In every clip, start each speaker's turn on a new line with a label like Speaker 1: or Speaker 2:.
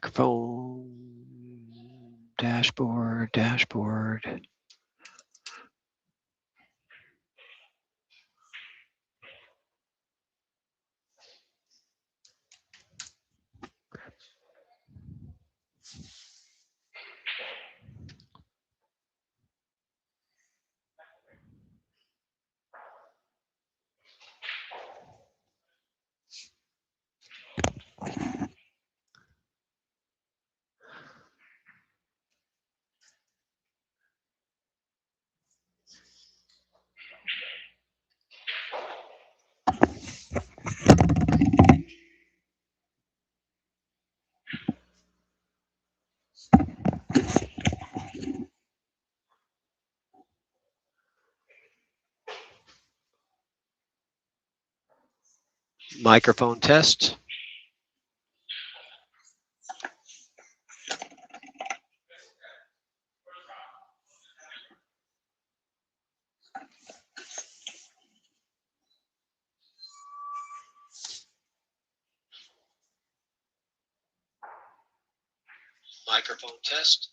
Speaker 1: Microphone, dashboard. Microphone test. Microphone test.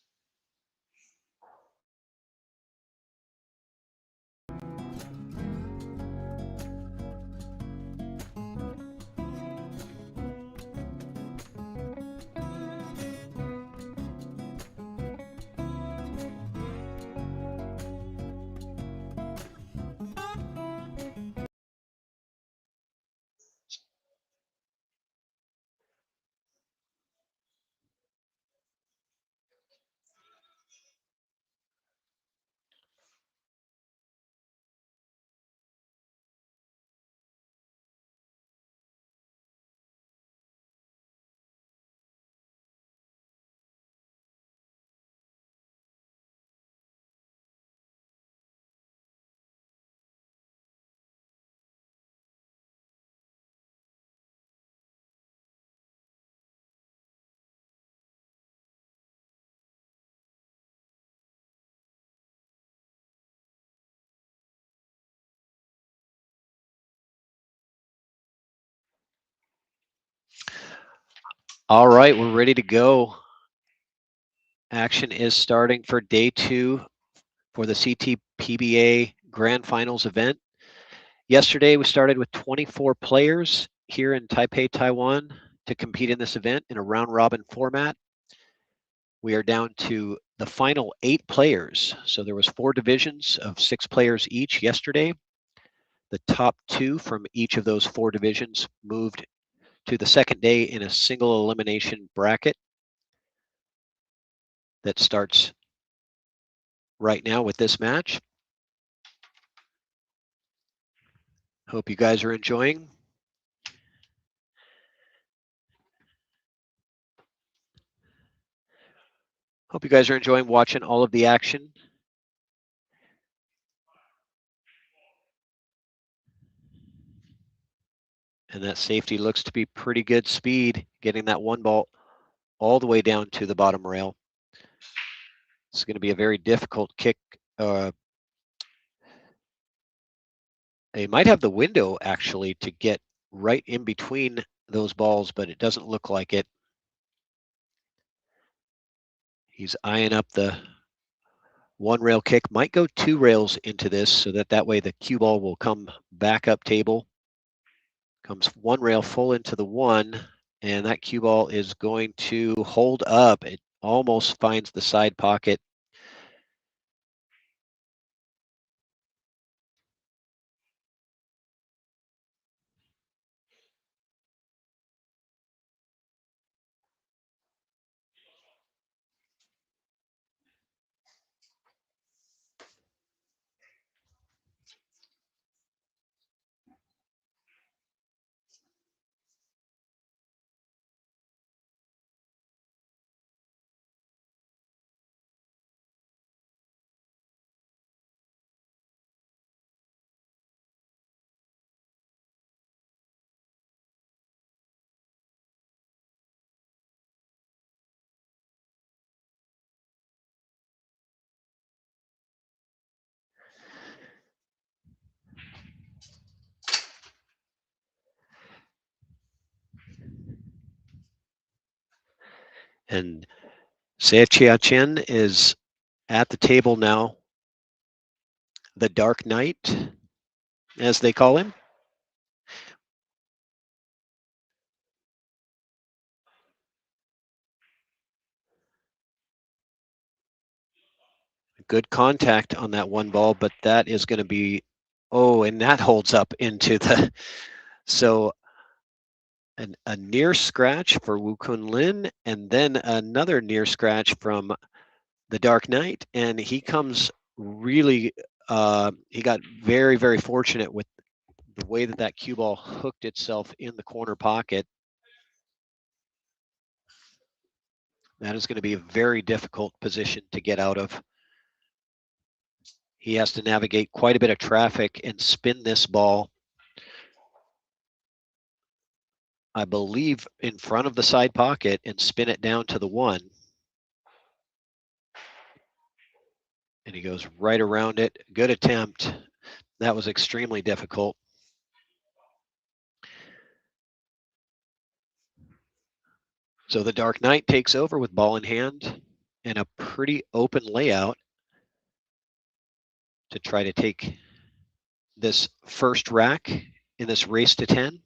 Speaker 1: All right, we're ready to go. Action is starting for day 2 for the CTPBA Grand Finals event. Yesterday, we started with 24 players here in Taipei, Taiwan, to compete in this event in a round-robin format. We are down to the final 8 players. So there was 4 divisions of 6 players each yesterday. The top 2 from each of those 4 divisions moved to the second day in a single elimination bracket that starts right now with this match. Hope you guys are enjoying. Hope you guys are enjoying watching all of the action. And that safety looks to be pretty good speed, getting that one ball all the way down to the bottom rail. It's going to be a very difficult kick. They might have the window actually to get right in between those balls, but it doesn't look like it. He's eyeing up the one rail kick, might go 2 rails into this so that way the cue ball will come back up table. Comes 1 rail full into the 1, and that cue ball is going to hold up. It almost finds the side pocket. And CHIA is at the table now. The Dark Knight, as they call him. Good contact on that one ball, but that is going to be, oh, and that holds up into the, so a near scratch for Wukun Lin, and then another near scratch from the Dark Knight, and he comes really, he got very, very fortunate with the way that that cue ball hooked itself in the corner pocket. That is going to be a very difficult position to get out of. He has to navigate quite a bit of traffic and spin this ball, I believe, in front of the side pocket and spin it down to the one. And he goes right around it. Good attempt. That was extremely difficult. So the Dark Knight takes over with ball in hand and a pretty open layout to try to take this first rack in this race to 10.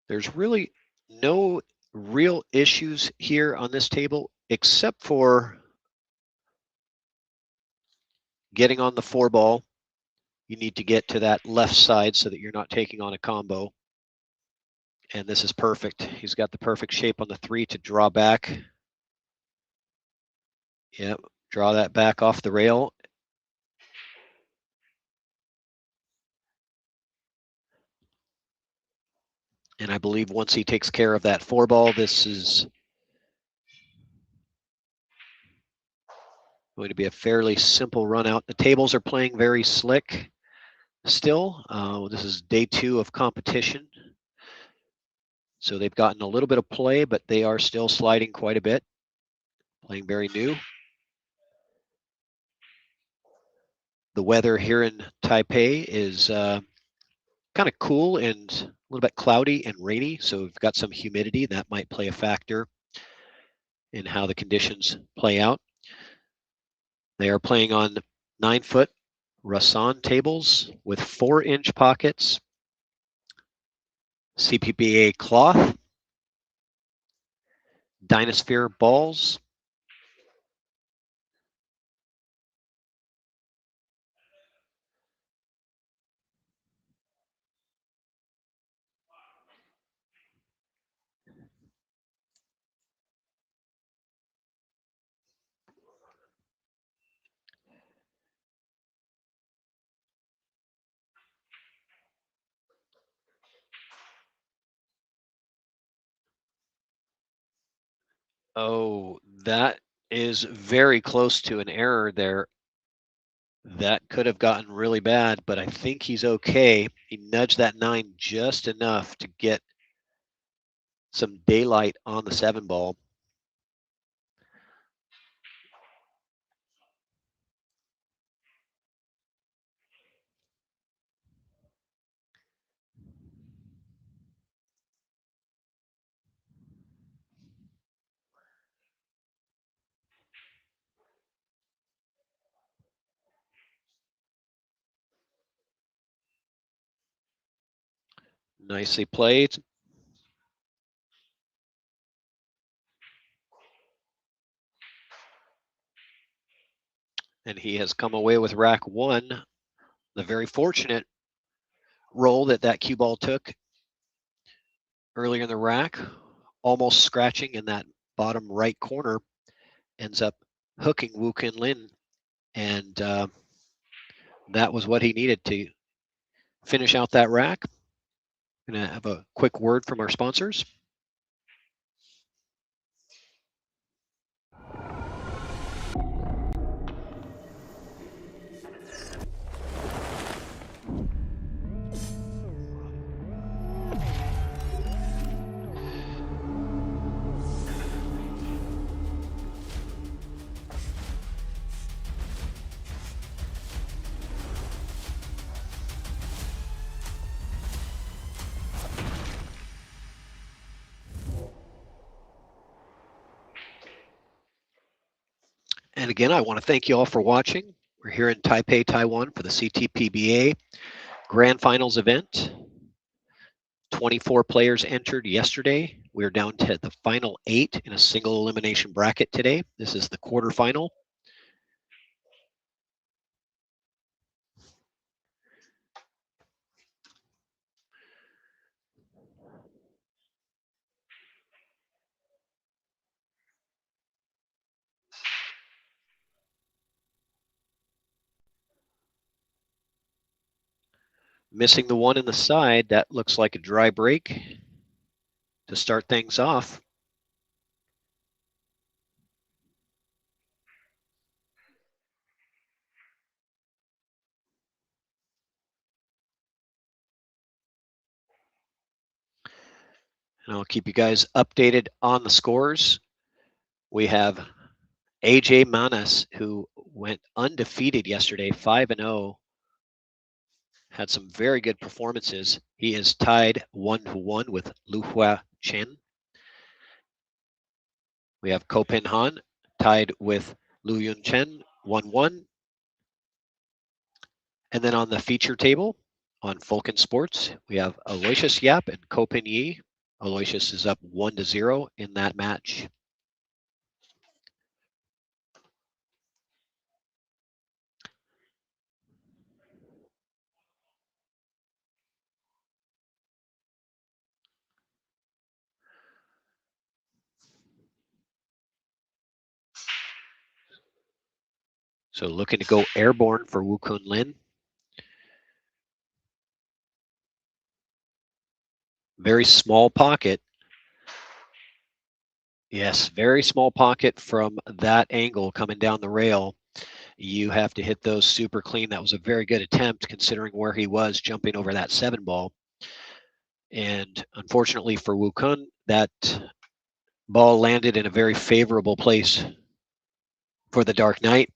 Speaker 1: There's really no real issues here on this table, except for getting on the 4 ball. You need to get to that left side so that you're not taking on a combo. And this is perfect. He's got the perfect shape on the 3 to draw back. Yep, draw that back off the rail. And I believe once he takes care of that 4 ball, this is going to be a fairly simple run out. The tables are playing very slick still. This is day 2 of competition. So they've gotten a little bit of play, but they are still sliding quite a bit, playing very new. The weather here in Taipei is kind of cool and a little bit cloudy and rainy, so we've got some humidity that might play a factor in how the conditions play out. They are playing on 9-foot Rasson tables with 4-inch pockets, CTPBA cloth, Dynasphere balls, oh, that is very close to an error there. That could have gotten really bad, but I think he's okay. He nudged that 9 just enough to get some daylight on the 7 ball. Nicely played. And he has come away with rack 1. The very fortunate roll that cue ball took earlier in the rack, almost scratching in that bottom right corner, ends up hooking Wukun Lin. And that was what he needed to finish out that rack. Gonna have a quick word from our sponsors. And again, I want to thank you all for watching. We're here in Taipei, Taiwan for the CTPBA Grand Finals event. 24 players entered yesterday. We're down to the final 8 in a single elimination bracket today. This is the quarterfinal. Missing the one in the side, that looks like a dry break to start things off. And I'll keep you guys updated on the scores. We have AJ Manas, who went undefeated yesterday, 5-0. Had some very good performances. He is tied 1-1 with Luhua Chen. We have Ko Pin Han tied with Lu Yun Chen, 1-1. And then on the feature table on Fulkin Sports, we have Aloysius Yap and Ko Pin Yi. Aloysius is up 1-0 in that match. So looking to go airborne for Wukun Lin. Very small pocket. Yes, very small pocket from that angle coming down the rail. You have to hit those super clean. That was a very good attempt considering where he was jumping over that 7 ball. And unfortunately for Wukun, that ball landed in a very favorable place for the Dark Knight.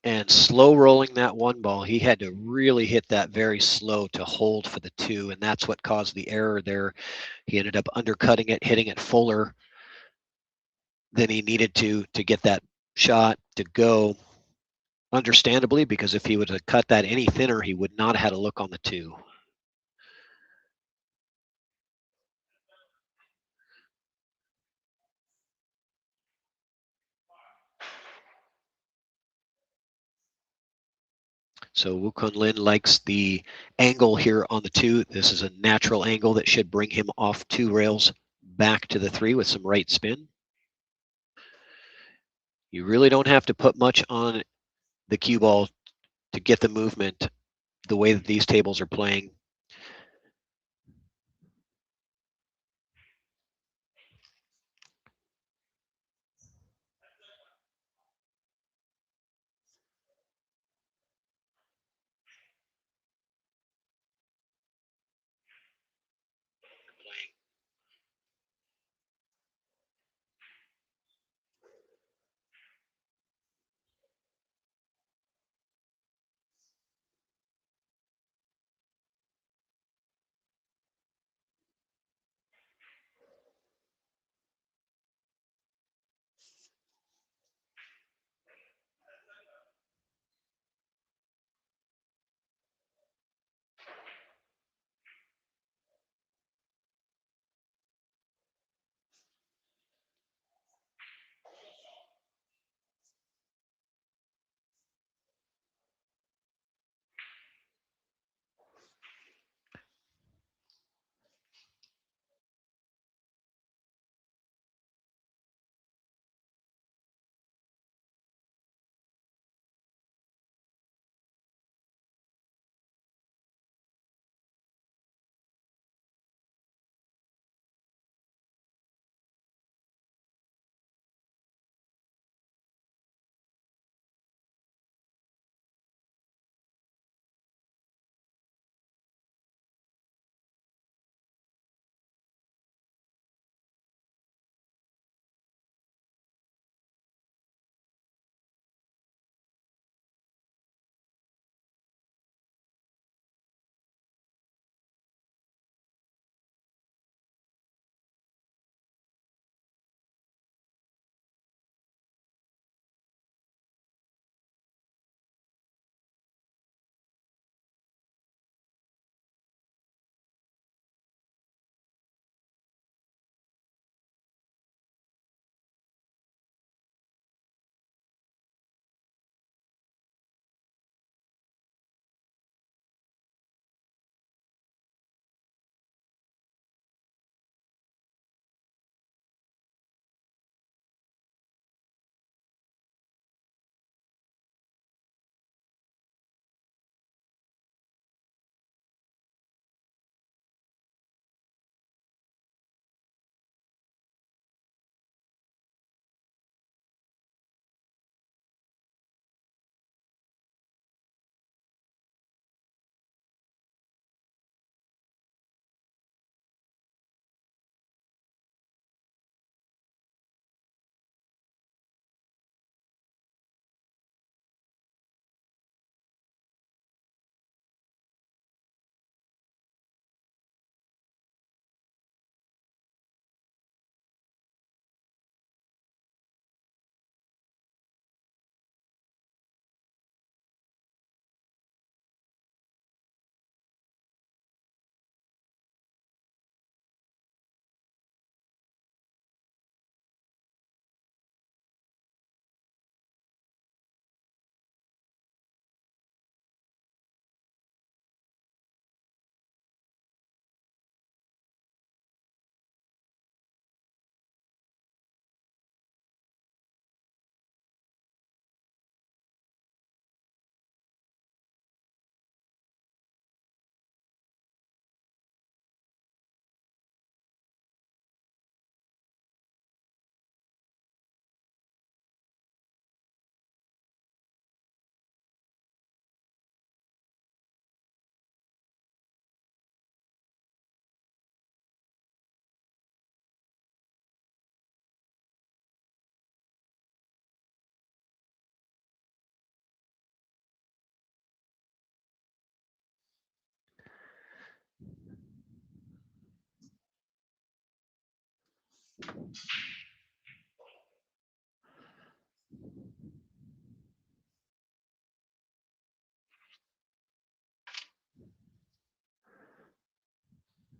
Speaker 1: And slow rolling that 1 ball, he had to really hit that very slow to hold for the 2, and that's what caused the error there. He ended up undercutting it, hitting it fuller than he needed to get that shot to go. Understandably, because if he would have cut that any thinner, he would not have had a look on the 2. So Wukun Lin likes the angle here on the 2. This is a natural angle that should bring him off 2 rails back to the 3 with some right spin. You really don't have to put much on the cue ball to get the movement the way that these tables are playing.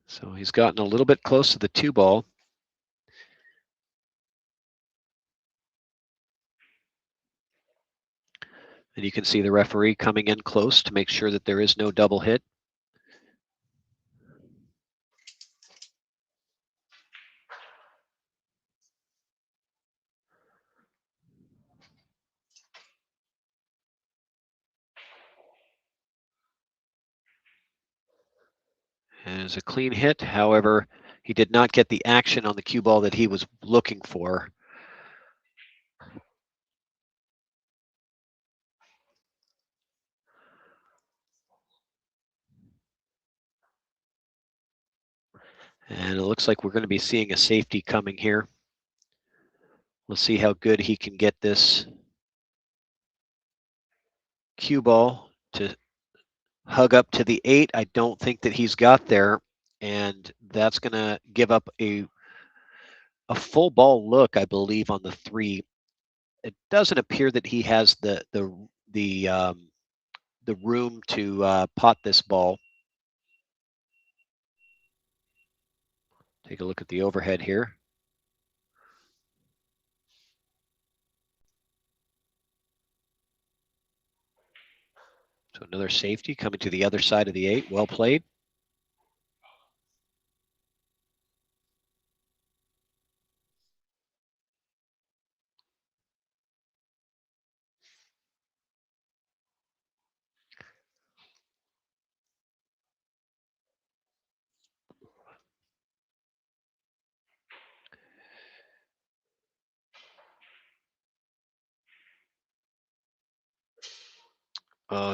Speaker 1: So he's gotten a little bit close to the 2-ball. And you can see the referee coming in close to make sure that there is no double hit. And it's a clean hit. However, he did not get the action on the cue ball that he was looking for. And it looks like we're going to be seeing a safety coming here. We'll see how good he can get this cue ball to hug up to the 8. I don't think that he's got there, and that's going to give up a full ball look, I believe, on the 3. It doesn't appear that he has the room to pot this ball. Take a look at the overhead here. So another safety coming to the other side of the 8. Well played.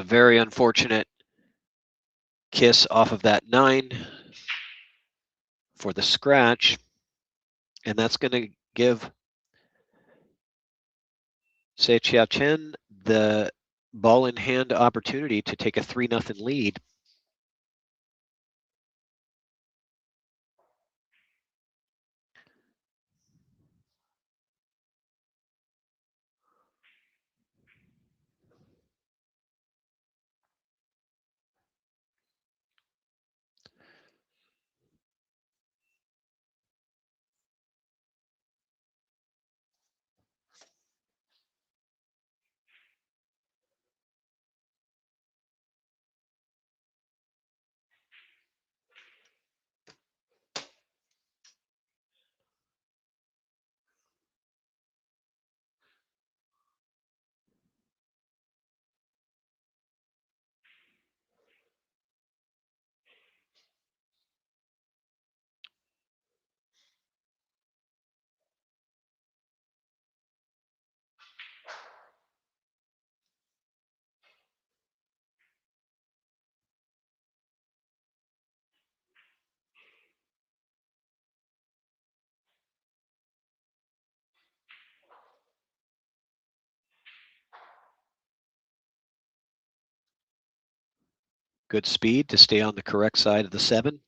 Speaker 1: Very unfortunate kiss off of that 9 for the scratch. And that's going to give CHIA the ball in hand opportunity to take a 3-0 lead. Good speed to stay on the correct side of the 7.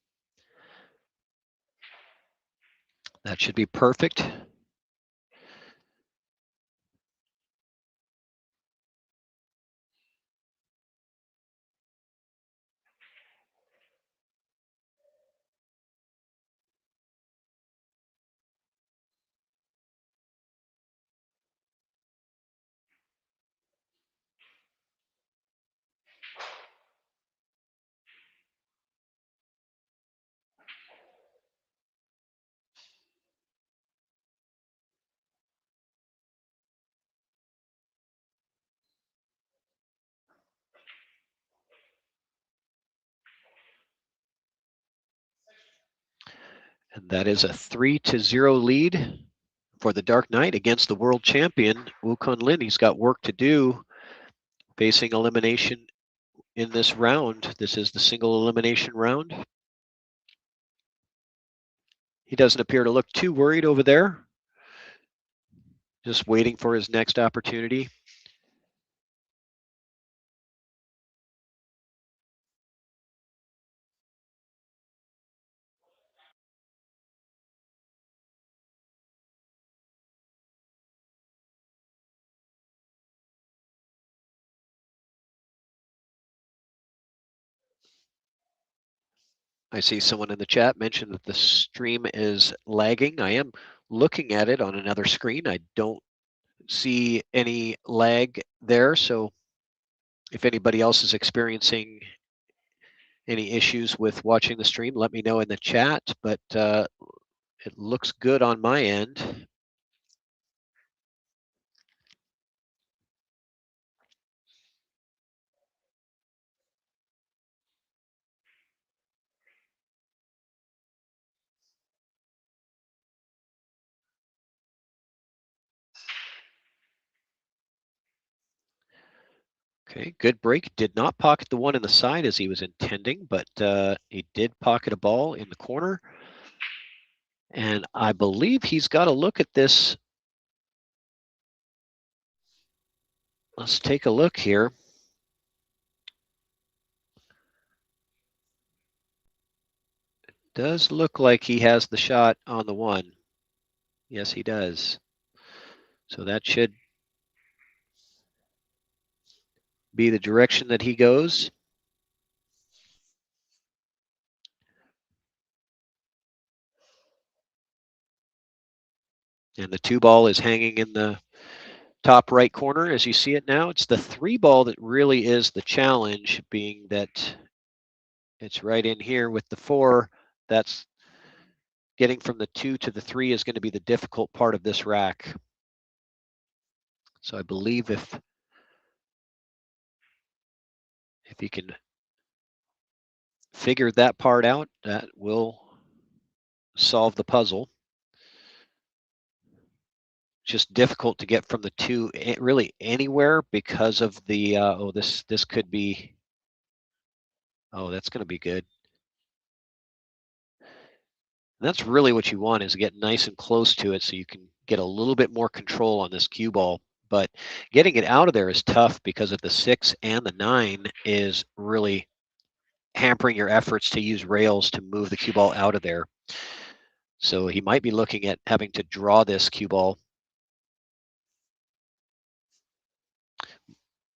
Speaker 1: That should be perfect. And that is a 3-0 lead for the Dark Knight against the world champion, Wukun Lin. He's got work to do facing elimination in this round. This is the single elimination round. He doesn't appear to look too worried over there. Just waiting for his next opportunity. I see someone in the chat mentioned that the stream is lagging. I am looking at it on another screen. I don't see any lag there. So if anybody else is experiencing any issues with watching the stream, let me know in the chat, but it looks good on my end. Okay, good break. Did not pocket the one in the side as he was intending, but he did pocket a ball in the corner. And I believe he's got to look at this. Let's take a look here. Does look like he has the shot on the one. Yes, he does. So that should be the direction that he goes. And the 2 ball is hanging in the top right corner as you see it now. It's the 3 ball that really is the challenge, being that it's right in here with the 4. That's getting from the 2 to the 3 is going to be the difficult part of this rack. So I believe if he can figure that part out, that will solve the puzzle. Just difficult to get from the 2 really anywhere because of the oh, this could be, oh, that's going to be good. And that's really what you want, is get nice and close to it so you can get a little bit more control on this cue ball. But getting it out of there is tough because of the 6 and the 9 is really hampering your efforts to use rails to move the cue ball out of there. So he might be looking at having to draw this cue ball.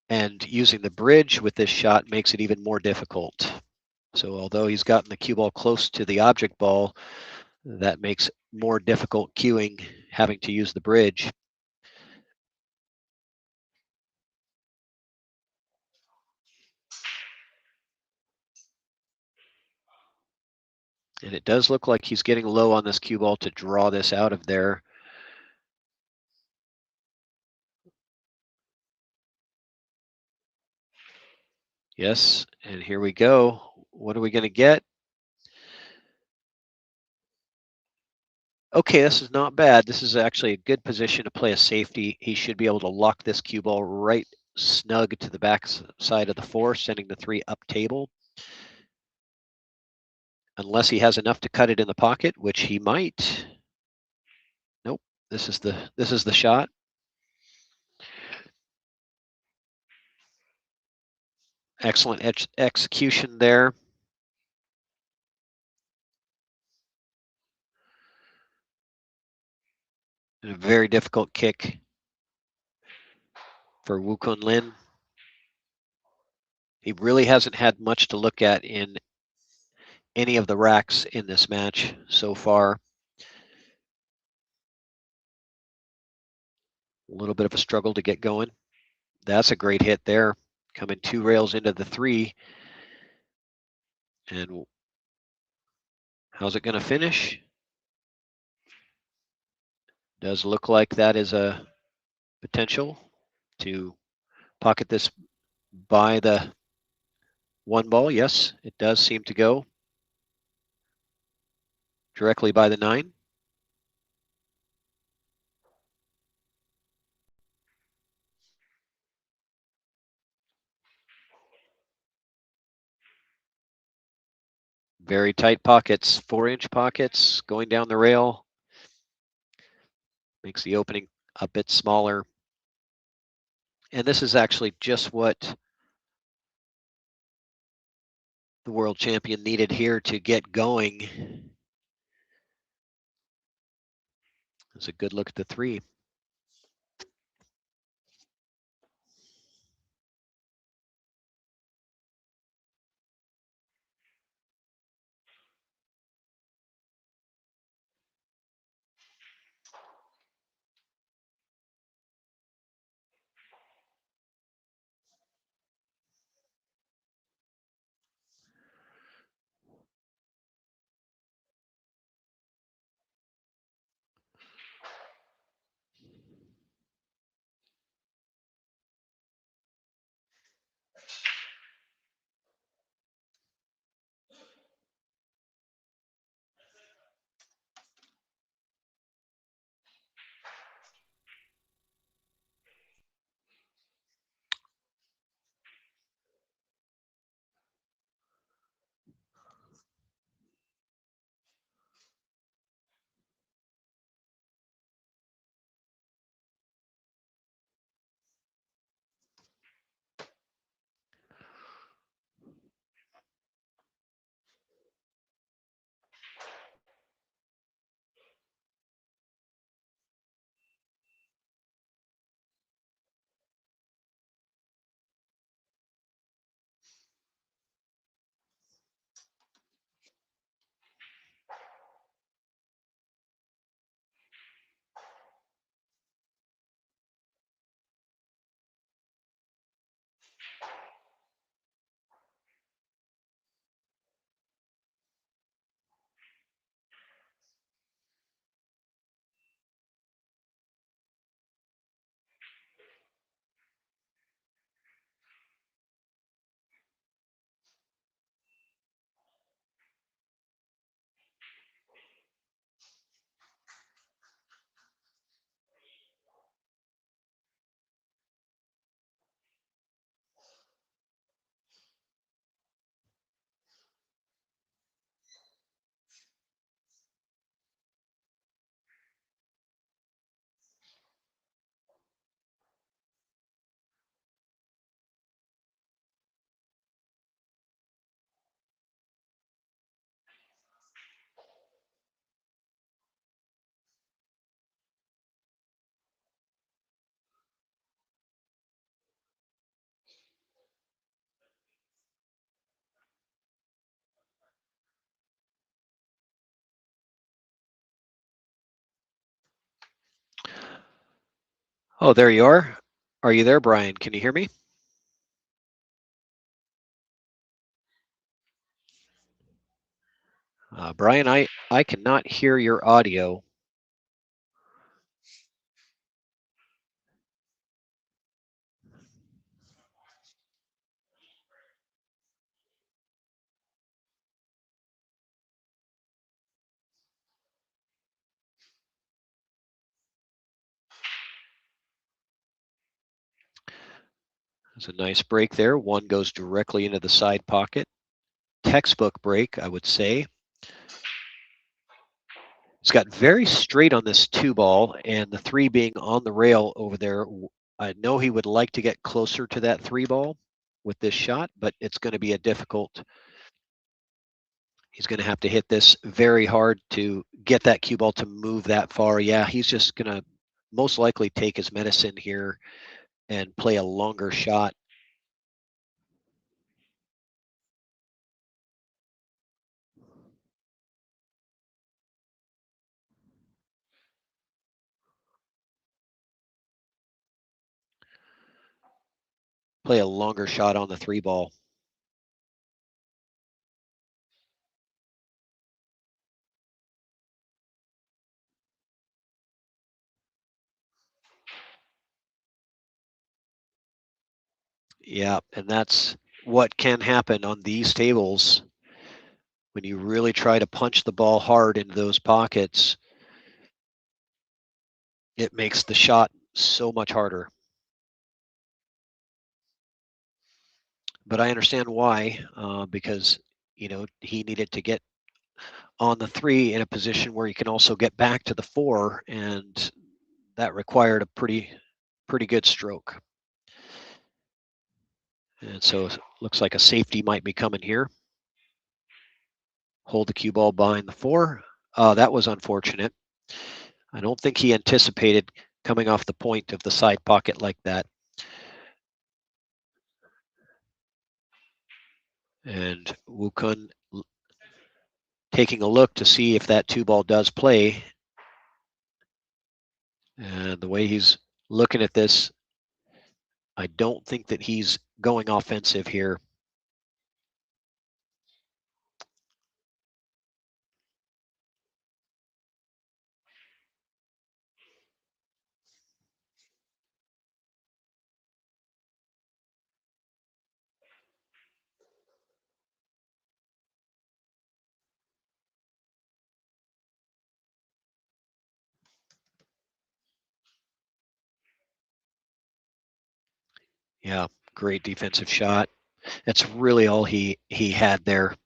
Speaker 1: And using the bridge with this shot makes it even more difficult. So although he's gotten the cue ball close to the object ball, that makes more difficult cueing, having to use the bridge. And it does look like he's getting low on this cue ball to draw this out of there. Yes, and here we go. What are we going to get? Okay, this is not bad. This is actually a good position to play a safety. He should be able to lock this cue ball right snug to the back side of the 4, sending the 3 up table. Unless he has enough to cut it in the pocket, which he might. Nope, this is the shot. Excellent execution there. And a very difficult kick for Wukun Lin. He really hasn't had much to look at in any of the racks in this match so far. A little bit of a struggle to get going. That's a great hit there. Coming 2 rails into the 3. And how's it going to finish? Does look like that is a potential to pocket this by the 1 ball. Yes, it does seem to go directly by the 9. Very tight pockets, 4-inch pockets going down the rail. Makes the opening a bit smaller. And this is actually just what the world champion needed here to get going. It's a good look at the 3. Oh, there you are. Are you there, Brian? Can you hear me? Brian, I cannot hear your audio. There's a nice break there. One goes directly into the side pocket. Textbook break, I would say. It's got very straight on this 2-ball, and the 3 being on the rail over there. I know he would like to get closer to that 3-ball with this shot, but it's going to be a difficult. He's going to have to hit this very hard to get that cue ball to move that far. Yeah, he's just going to most likely take his medicine here and play a longer shot. Play a longer shot on the 3-ball. Yeah, and that's what can happen on these tables when you really try to punch the ball hard into those pockets. It makes the shot so much harder. But I understand why, because he needed to get on the 3 in a position where he can also get back to the 4, and that required a pretty good stroke. And so it looks like a safety might be coming here. Hold the cue ball behind the 4. That was unfortunate. I don't think he anticipated coming off the point of the side pocket like that. And Wukun taking a look to see if that 2-ball does play. And the way he's looking at this, I don't think that he's going offensive here. Yeah, great defensive shot. That's really all he had there.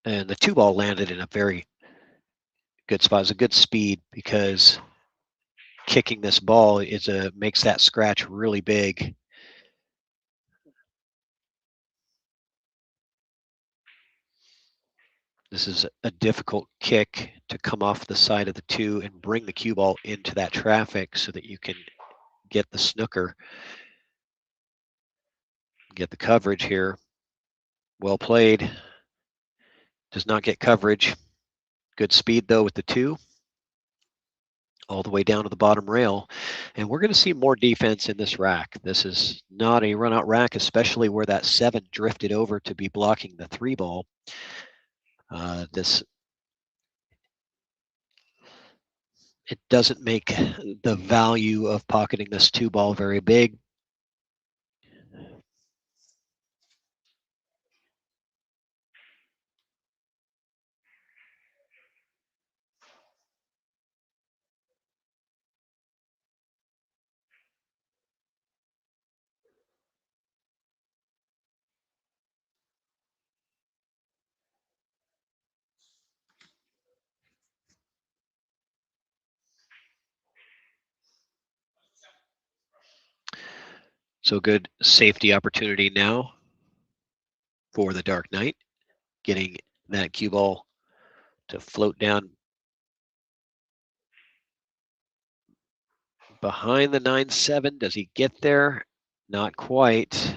Speaker 1: And the 2-ball landed in a very good spot. It was a good speed because kicking this ball makes that scratch really big. This is a difficult kick to come off the side of the 2 and bring the cue ball into that traffic so that you can get the snooker, get the coverage here. Well played. Does not get coverage. Good speed though with the 2. All the way down to the bottom rail. And we're going to see more defense in this rack. This is not a run out rack, especially where that 7 drifted over to be blocking the 3-ball. It doesn't make the value of pocketing this 2-ball very big. So good safety opportunity now for the Dark Knight, getting that cue ball to float down behind the 9-7. Does he get there? Not quite.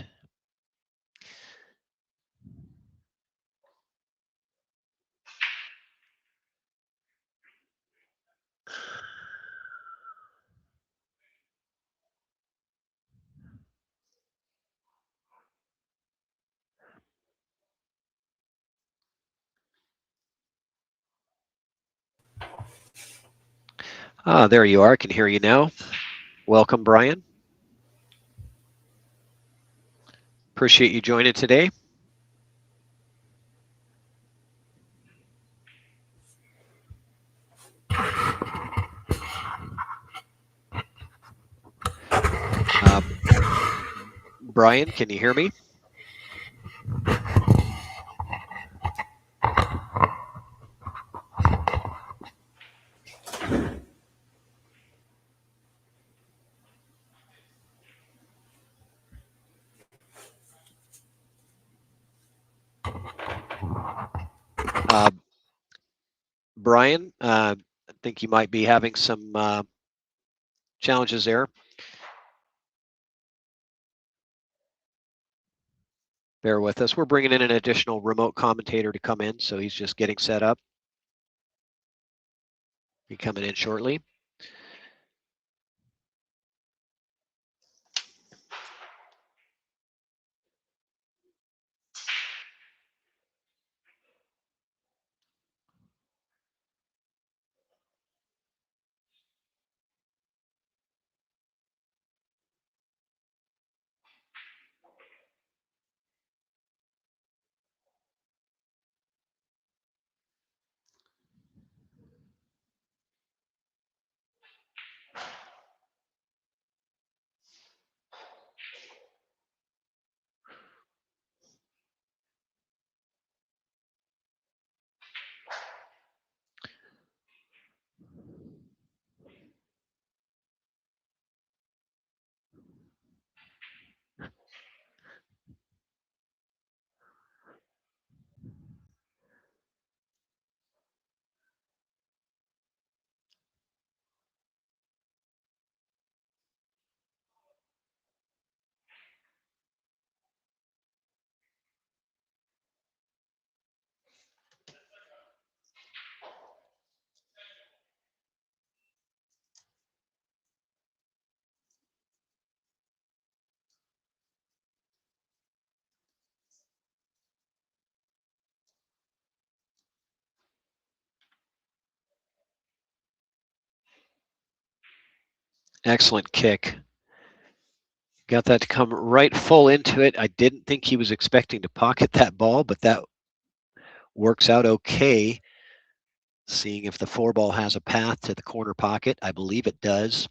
Speaker 1: There you are. I can hear you now. Welcome, Brian. Appreciate you joining today. Brian, can you hear me? Brian, I think you might be having some challenges there. Bear with us. We're bringing in an additional remote commentator to come in, so he's just getting set up. Be coming in shortly. Excellent kick. Got that to come right full into it. I didn't think he was expecting to pocket that ball, but that works out okay. Seeing if the 4-ball has a path to the corner pocket. I believe it does.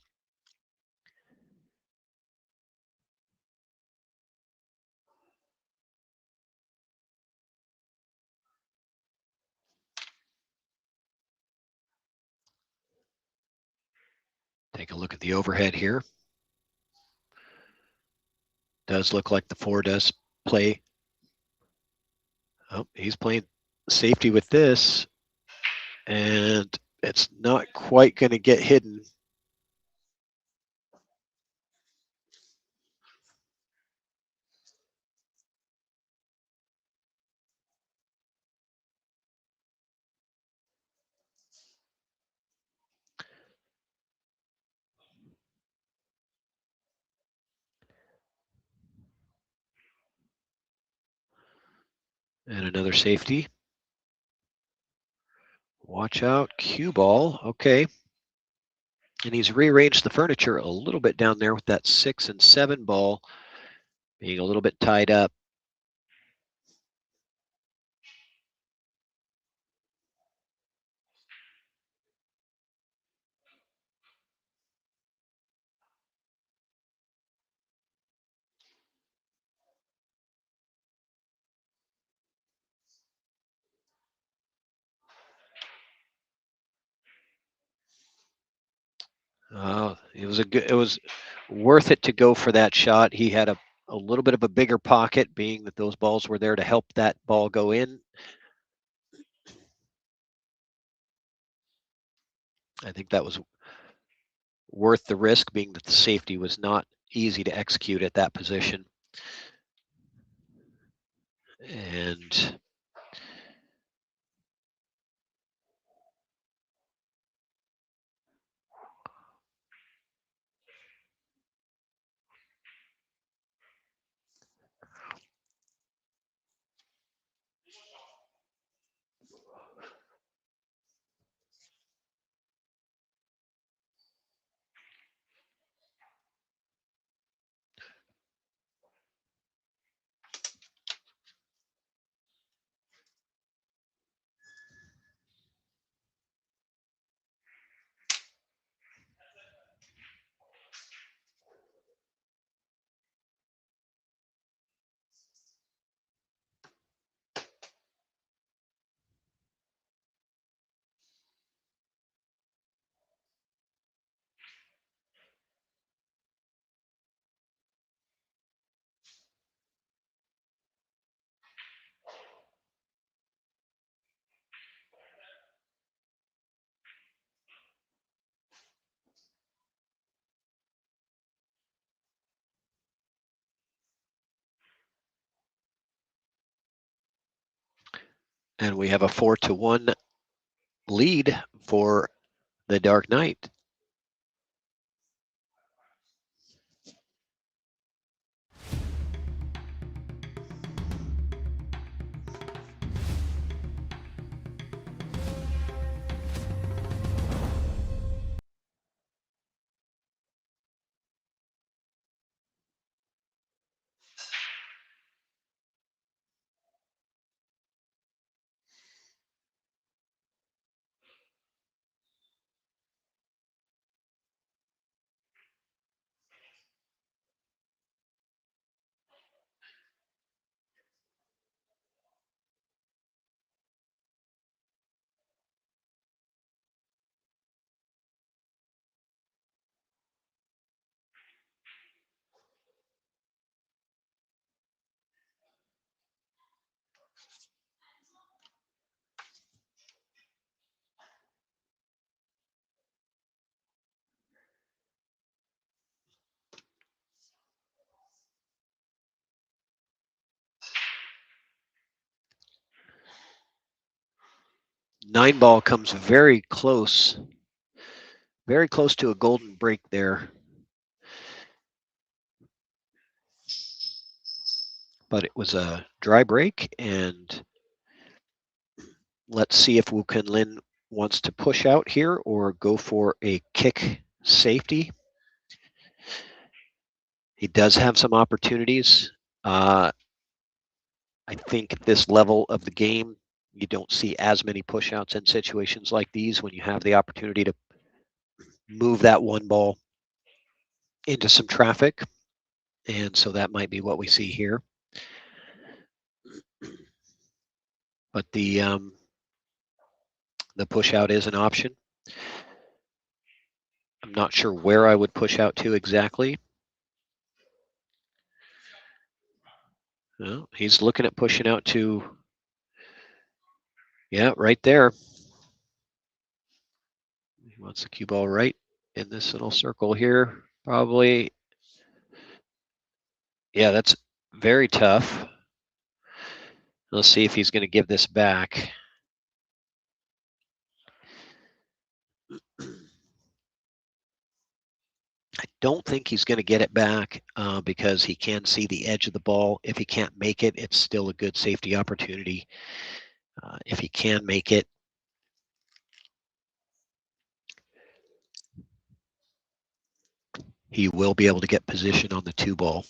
Speaker 1: Take a look at the overhead here. Does look like the 4 does play. Oh, he's playing safety with this, and it's not quite going to get hidden. And another safety. Watch out, cue ball. Okay. And he's rearranged the furniture a little bit down there with that 6 and 7 ball being a little bit tied up. It was worth it to go for that shot. He had a little bit of a bigger pocket, being that those balls were there to help that ball go in. I think that was worth the risk, being that the safety was not easy to execute at that position. And And we have a 4-1 lead for the Dark Knight. Nine ball comes very close to a golden break there. But it was a dry break, and let's see if Wukun Lin wants to push out here or go for a kick safety. He does have some opportunities. I think at this level of the game, you don't see as many pushouts in situations like these when you have the opportunity to move that one ball into some traffic. And so that might be what we see here. But the push out is an option. I'm not sure where I would push out to exactly. Well, he's looking at pushing out to, yeah, right there. He wants the cue ball right in this little circle here, probably. Yeah, that's very tough. Let's see if he's going to give this back. I don't think he's going to get it back because he can see the edge of the ball. If he can't make it, it's still a good safety opportunity. If he can make it, he will be able to get position on the two ball.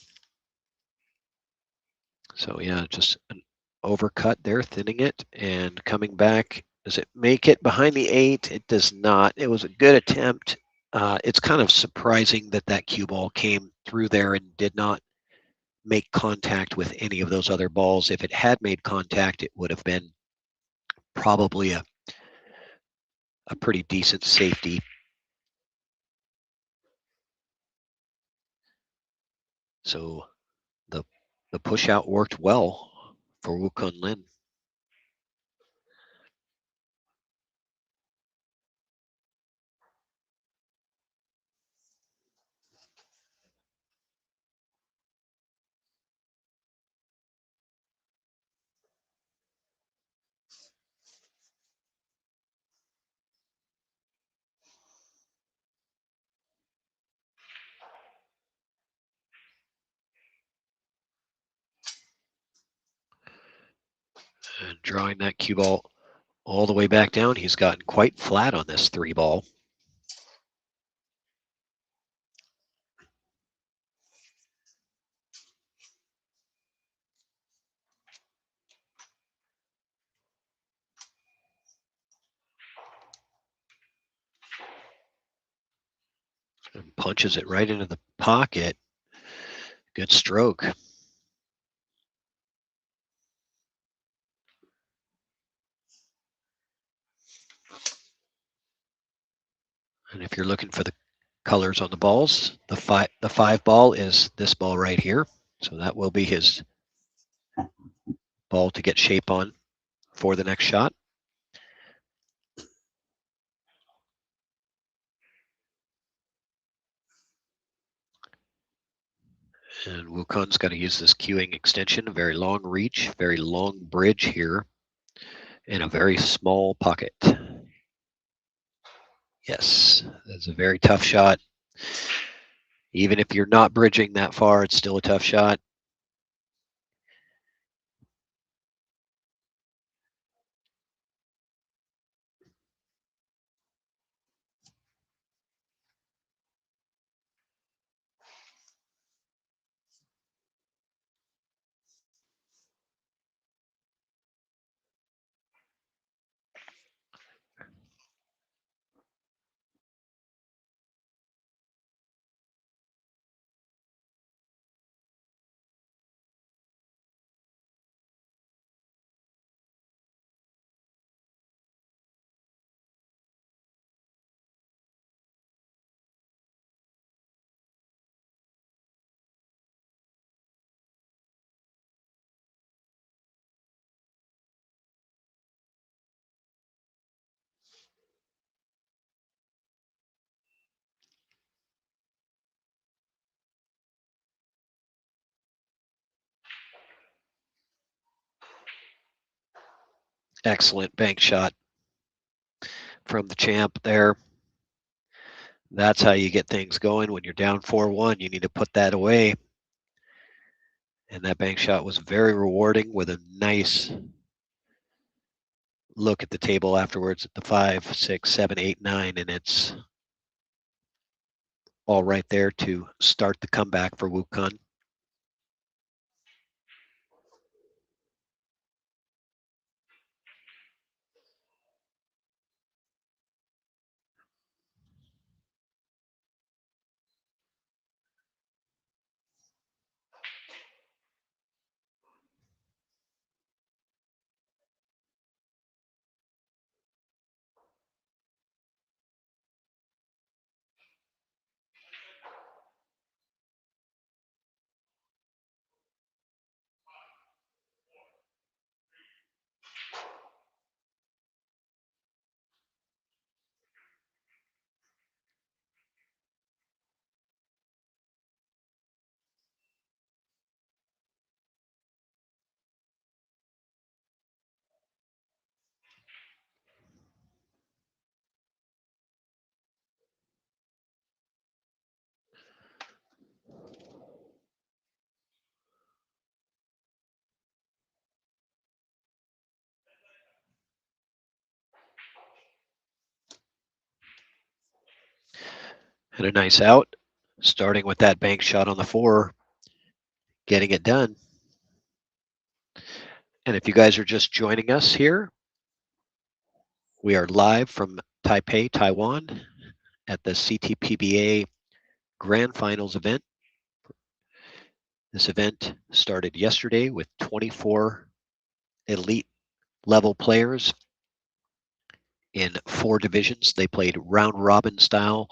Speaker 1: So yeah, just an overcut there, thinning it and coming back. Does it make it behind the 8? It does not. It was a good attempt. It's kind of surprising that that cue ball came through there and did not make contact with any of those other balls. If it had made contact, it would have been probably a pretty decent safety. So the push out worked well for Wukun Lin. And drawing that cue ball all the way back down, he's gotten quite flat on this 3 ball. And punches it right into the pocket. Good stroke. And if you're looking for the colors on the balls, the 5 ball is this ball right here. So that will be his ball to get shape on for the next shot. And Wukun's got to use this cueing extension, a very long reach, very long bridge here. in a very small pocket. Yes, that's a very tough shot. Even if you're not bridging that far, it's still a tough shot. Excellent bank shot from the champ there. That's how you get things going. When you're down 4-1, you need to put that away. And that bank shot was very rewarding with a nice look at the table afterwards at the 5, 6, 7, 8, 9, and it's all right there to start the comeback for Wukun. And a nice out, starting with that bank shot on the 4, getting it done. And if you guys are just joining us here, we are live from Taipei, Taiwan at the CTPBA Grand Finals event. This event started yesterday with 24 elite level players in 4 divisions. They played round robin style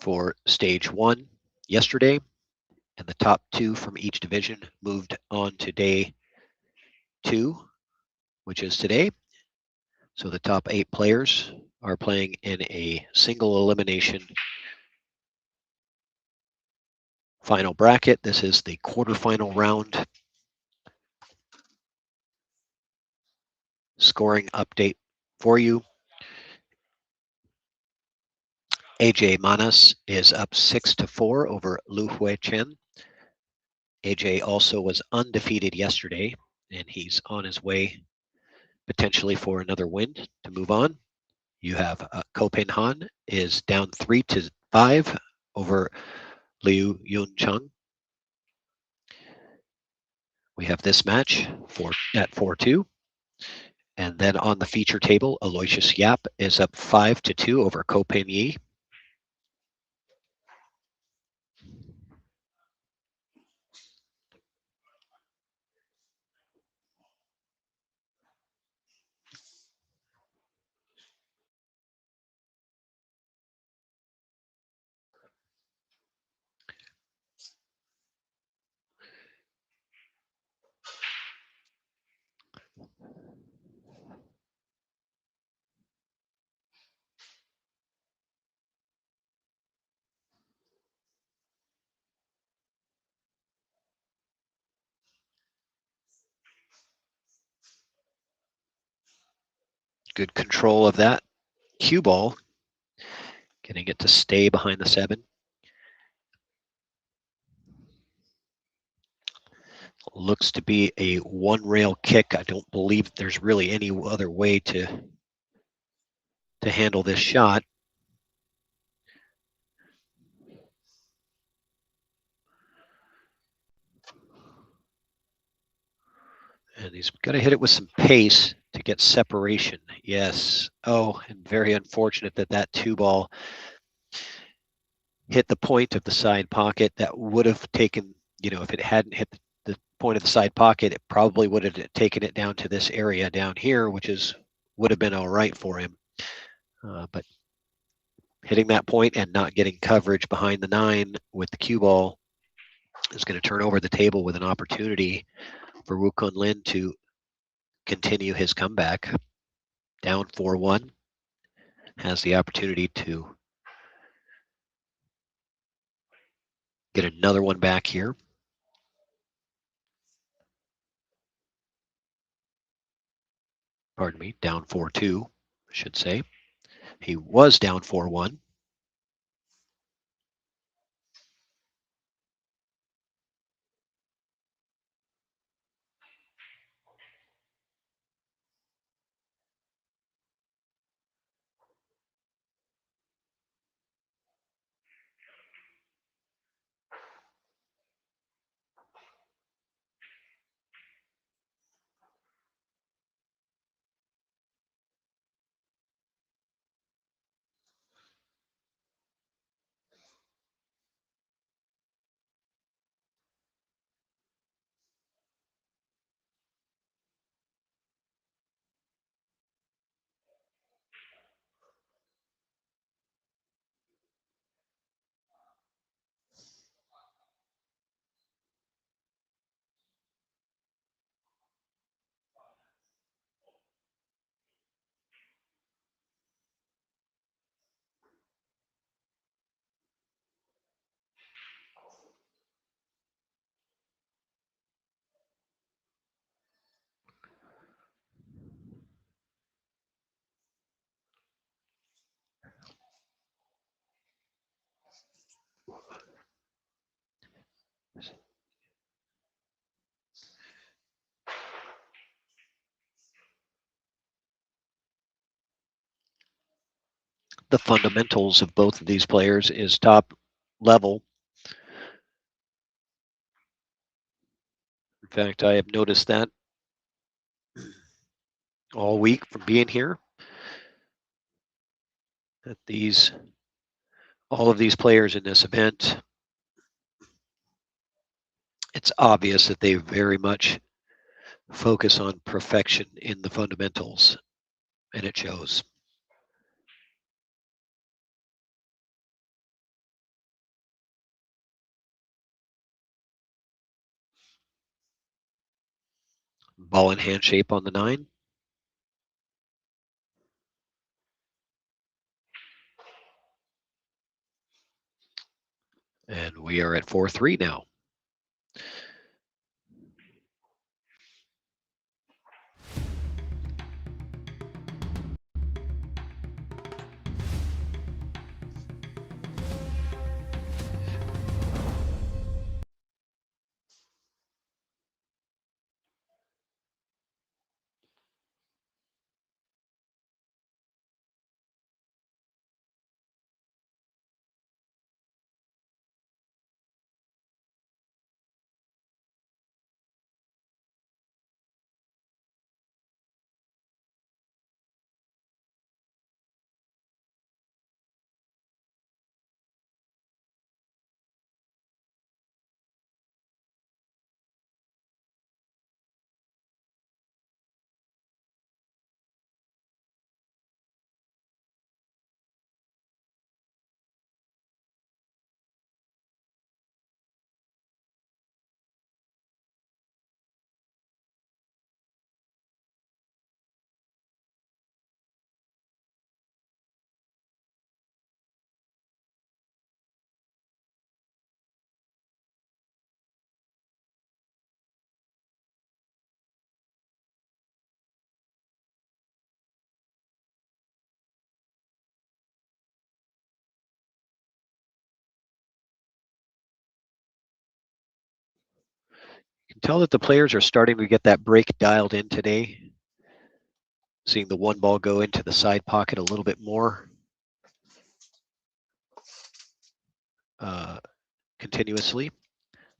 Speaker 1: for stage 1 yesterday, and the top 2 from each division moved on to day 2, which is today. So the top 8 players are playing in a single elimination final bracket. This is the quarterfinal round. Scoring update for you. AJ Manas is up 6-4 over Lu CHEN. AJ also was undefeated yesterday, and he's on his way potentially for another win to move on. You have Kopin Han is down 3-5 over Liu Yuncheng. We have this match at 4-2. And then on the feature table, Aloysius Yap is up 5-2 over Kopin Yi. Good control of that cue ball, getting it to stay behind the 7. Looks to be a one-rail kick. I don't believe there's really any other way to handle this shot. And he's got to hit it with some pace to get separation. Yes. Oh, and very unfortunate that that 2-ball hit the point of the side pocket. That would have taken, if it hadn't hit the point of the side pocket, it probably would have taken it down to this area down here, which would have been all right for him. But hitting that point and not getting coverage behind the 9 with the cue ball is going to turn over the table with an opportunity for Wukun Lin to continue his comeback. Down 4-1, has the opportunity to get another one back here. Pardon me, down 4-2, I should say. He was down 4-1. The fundamentals of both of these players is top level. In fact, I have noticed that all week from being here, that all of these players in this event, it's obvious that they very much focus on perfection in the fundamentals, and it shows. Ball in hand shape on the 9. And we are at 4-3 now. can tell that the players are starting to get that break dialed in today. Seeing the one ball go into the side pocket a little bit more continuously.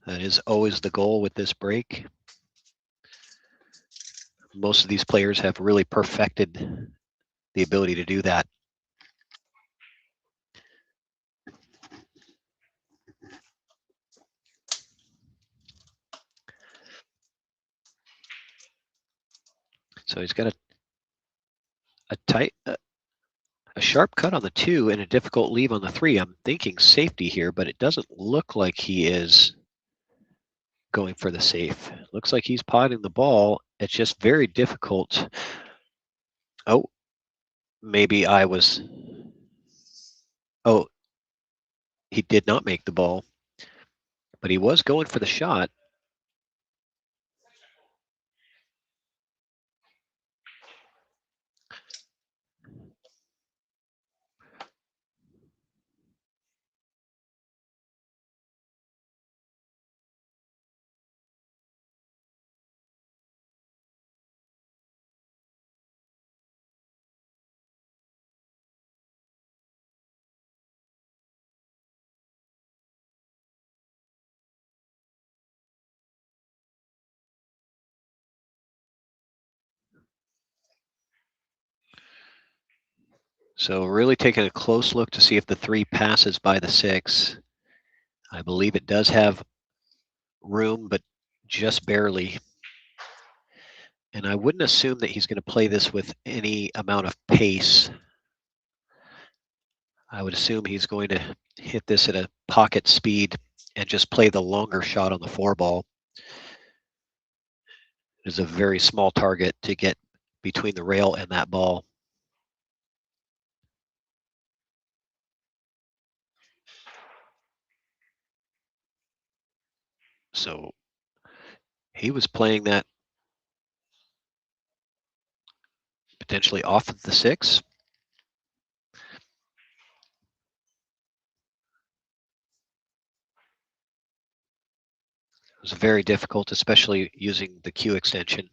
Speaker 1: That is always the goal with this break. Most of these players have really perfected the ability to do that. So he's got a sharp cut on the 2 and a difficult leave on the 3. I'm thinking safety here, but it doesn't look like he is going for the safe. Looks like he's potting the ball. It's just very difficult. Oh, maybe I was. Oh, he did not make the ball, but he was going for the shot. So really taking a close look to see if the 3 passes by the 6. I believe it does have room, but just barely. And I wouldn't assume that he's going to play this with any amount of pace. I would assume he's going to hit this at a pocket speed and just play the longer shot on the 4 ball. It's a very small target to get between the rail and that ball. So he was playing that potentially off of the 6. It was very difficult, especially using the Q extension.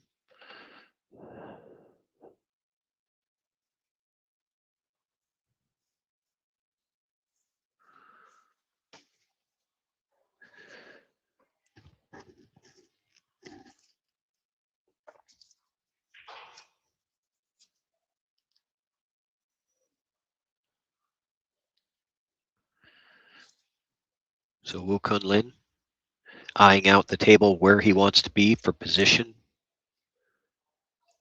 Speaker 1: So Wukun Lin eyeing out the table where he wants to be for position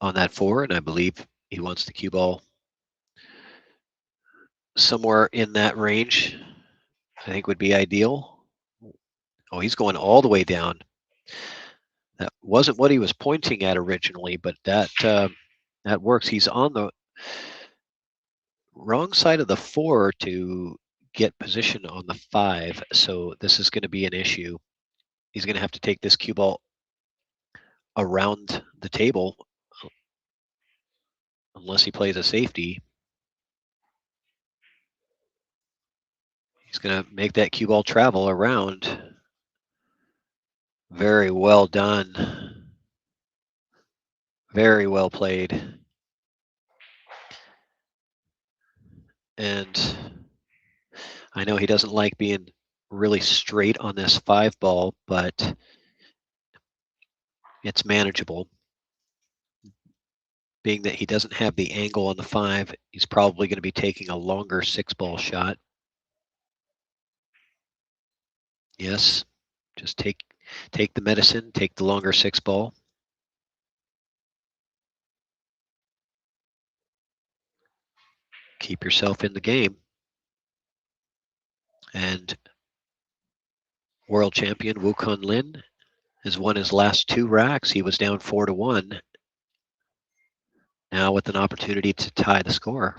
Speaker 1: on that 4, and I believe he wants the cue ball somewhere in that range. I think would be ideal. Oh, he's going all the way down. That wasn't what he was pointing at originally, but that works. He's on the wrong side of the 4 to get position on the 5, so this is going to be an issue. He's going to have to take this cue ball around the table unless he plays a safety. He's going to make that cue ball travel around. Very well done. Very well played. And I know he doesn't like being really straight on this 5 ball, but it's manageable. Being that he doesn't have the angle on the 5, he's probably going to be taking a longer 6 ball shot. Yes, just take the medicine, take the longer 6 ball. Keep yourself in the game. And world champion Wukun Lin has won his last 2 racks. He was down 4-1. Now with an opportunity to tie the score.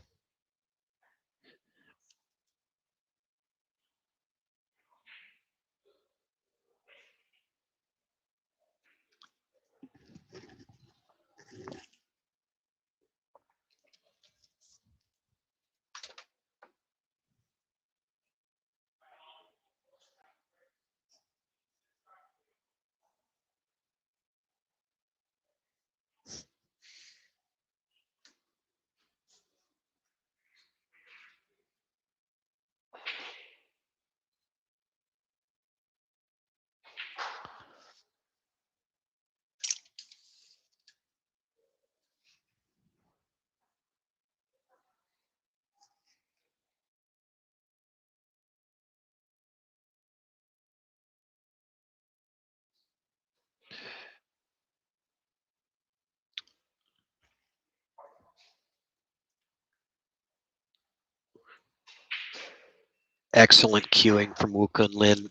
Speaker 1: Excellent cueing from Wukun Lin,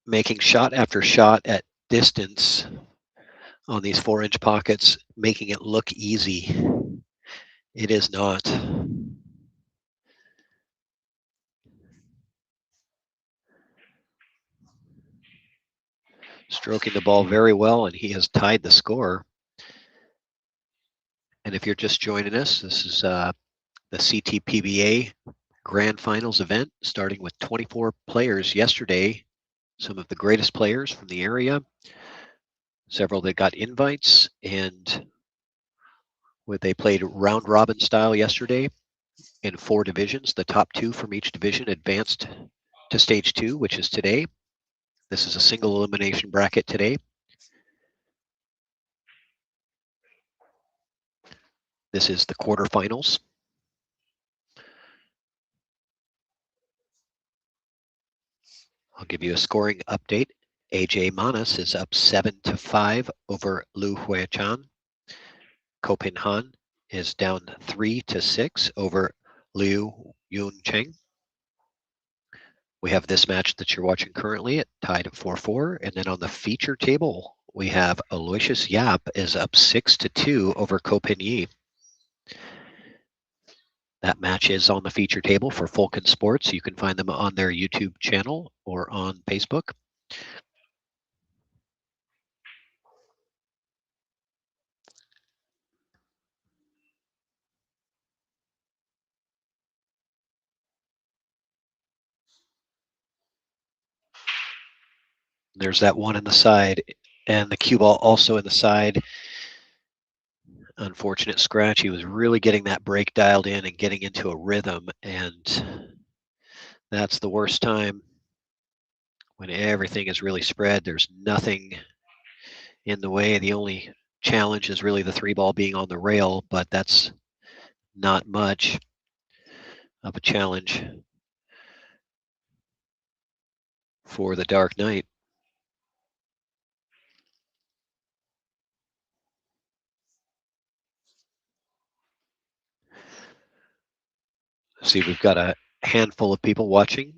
Speaker 1: making shot after shot at distance on these 4-inch pockets, making it look easy. It is not. Stroking the ball very well, and he has tied the score. And if you're just joining us, this is the CTPBA Grand Finals event, starting with 24 players yesterday. Some of the greatest players from the area, several that got invites, and they played round robin style yesterday in 4 divisions. The top 2 from each division advanced to stage 2, which is today. This is a single elimination bracket today. This is the quarterfinals. I'll give you a scoring update. AJ Manas is up 7-5 over Lu Huichan. Kopin Han is down 3-6 over Liu Yuncheng. We have this match that you're watching currently at tied at 4-4. And then on the feature table, we have Aloysius Yap is up 6-2 over Kopin Yi. That match is on the feature table for Fulkin Sports. You can find them on their YouTube channel or on Facebook. There's that one in the side, and the cue ball also in the side. Unfortunate scratch. He was really getting that break dialed in and getting into a rhythm, and that's the worst time when everything is really spread. There's nothing in the way. The only challenge is really the 3-ball being on the rail, but that's not much of a challenge for the Dark Knight. See, we've got a handful of people watching.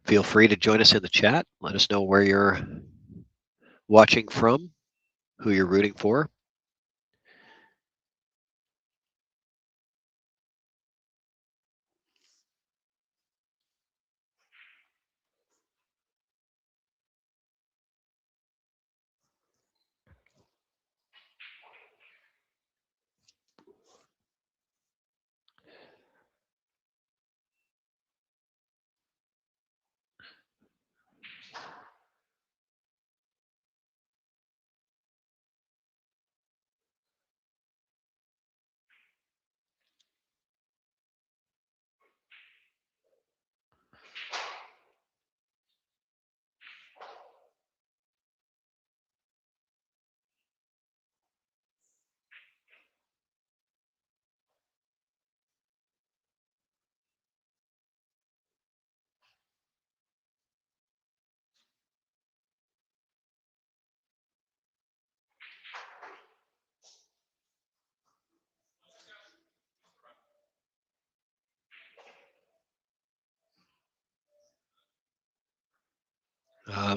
Speaker 1: Feel free to join us in the chat. Let us know where you're watching from, who you're rooting for.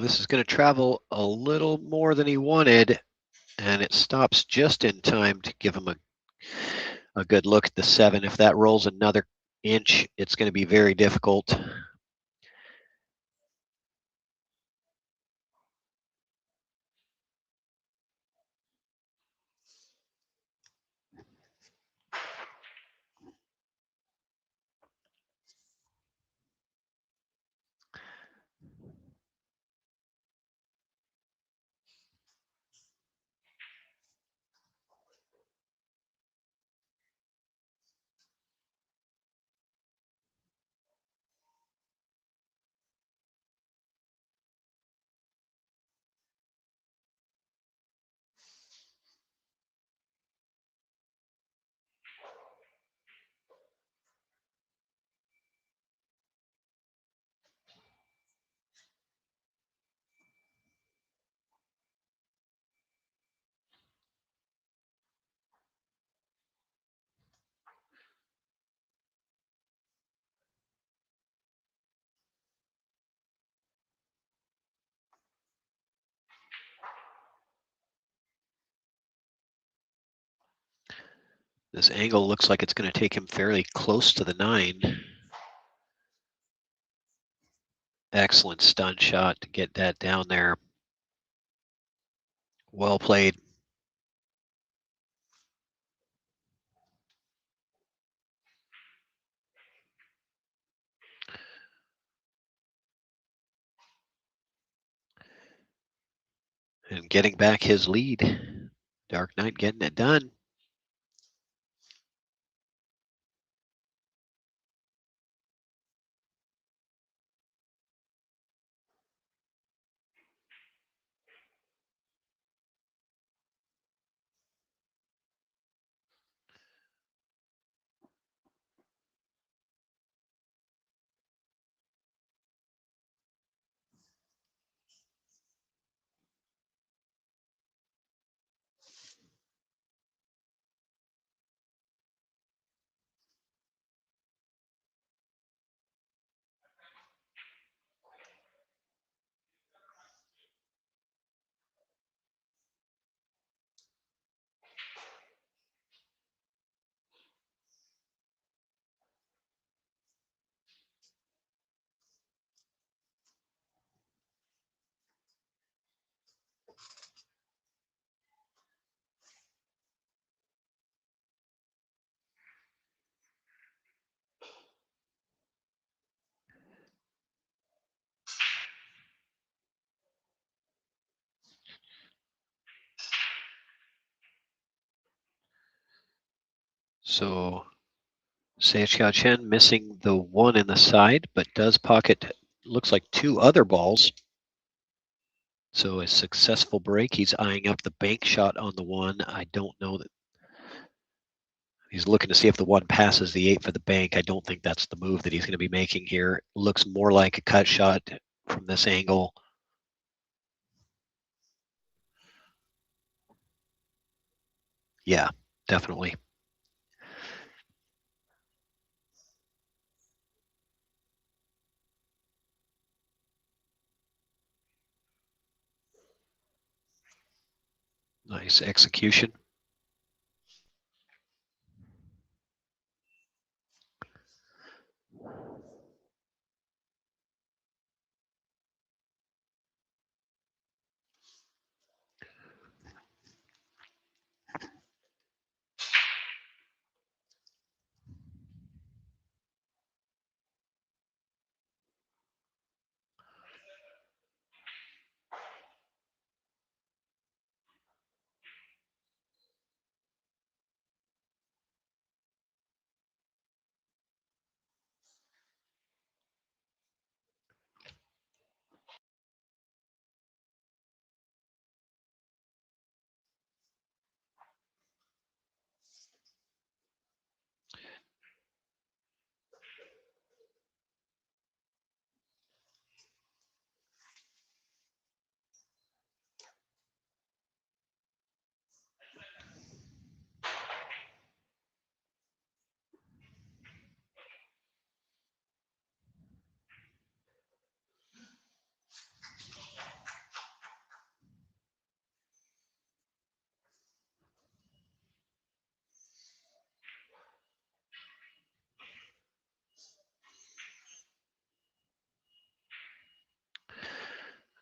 Speaker 1: This is going to travel a little more than he wanted, and it stops just in time to give him a good look at the 7. If that rolls another inch, it's going to be very difficult. This angle looks like it's going to take him fairly close to the 9. Excellent stun shot to get that down there. Well played. And getting back his lead. Dark Knight getting it done. So CHIA missing the 1 in the side, but does pocket, looks like 2 other balls. So a successful break. He's eyeing up the bank shot on the 1. I don't know that he's looking to see if the 1 passes the 8 for the bank. I don't think that's the move that he's going to be making here. Looks more like a cut shot from this angle. Yeah, definitely. Nice execution.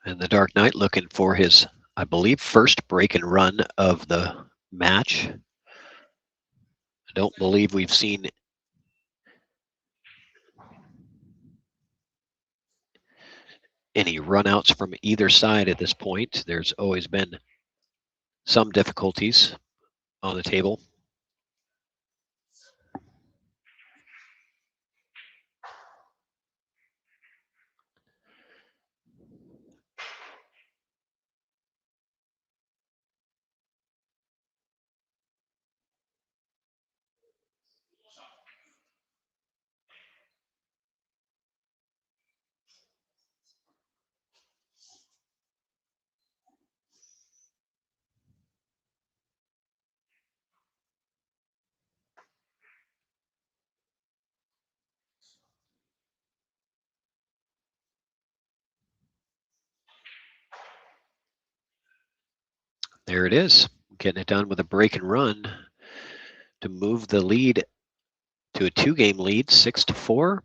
Speaker 1: And the Dark Knight looking for his, I believe, first break and run of the match. I don't believe we've seen any runouts from either side at this point. There's always been some difficulties on the table. There it is, getting it done with a break and run. to move the lead to a 2-game lead, 6-4.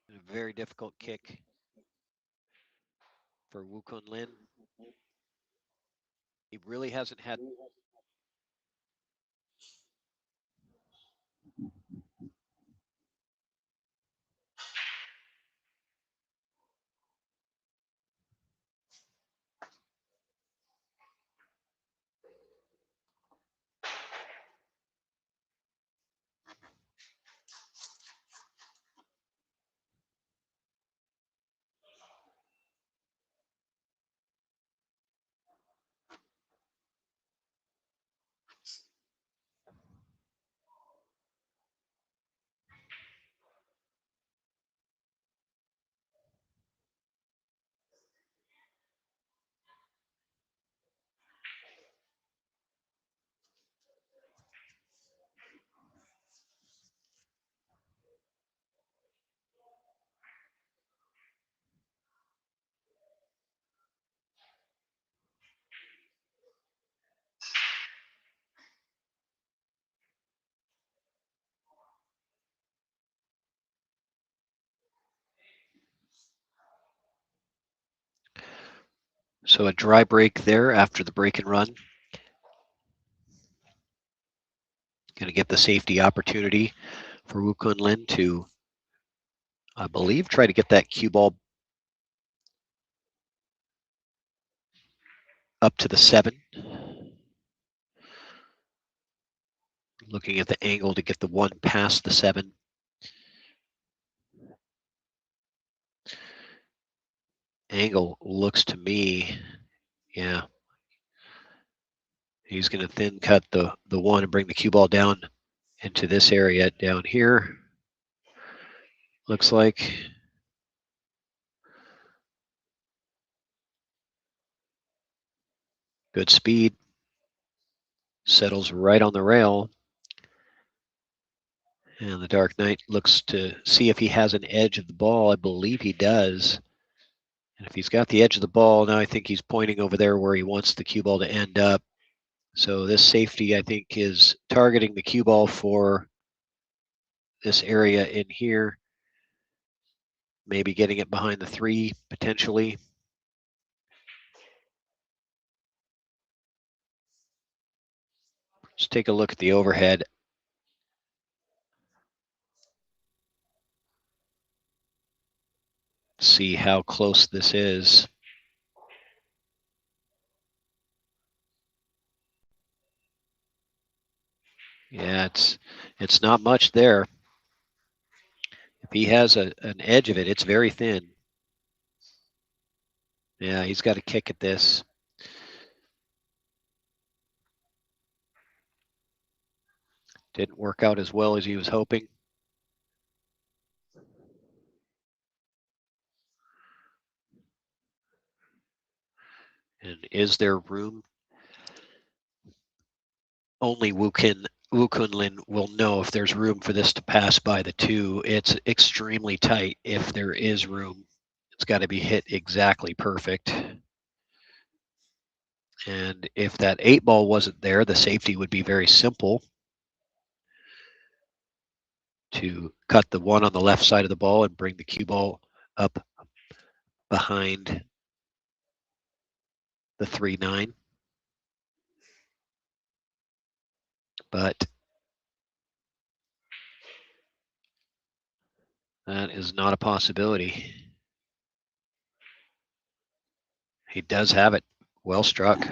Speaker 1: A very difficult kick for Wukun Lin. He really hasn't had So a dry break there after the break and run. Going to give the safety opportunity for Wukun Lin to, I believe, try to get that cue ball up to the 7. Looking at the angle to get the 1 past the 7. Angle looks to me, yeah. He's going to thin cut the 1 and bring the cue ball down into this area down here. Looks like. Good speed. Settles right on the rail. And the Dark Knight looks to see if he has an edge of the ball. I believe he does. And if he's got the edge of the ball, now I think he's pointing over there where he wants the cue ball to end up. So this safety, I think, is targeting the cue ball for this area in here. Maybe getting it behind the 3, potentially. Let's take a look at the overhead. See how close this is. Yeah, it's not much there. If he has an edge of it, it's very thin. Yeah, he's got a kick at this. Didn't work out as well as he was hoping. And is there room? Only Wukun Lin will know if there's room for this to pass by the 2. It's extremely tight if there is room. It's got to be hit exactly perfect. And if that 8 ball wasn't there, the safety would be very simple. To cut the 1 on the left side of the ball and bring the cue ball up behind the 3-9. But that is not a possibility. He does have it. Well struck.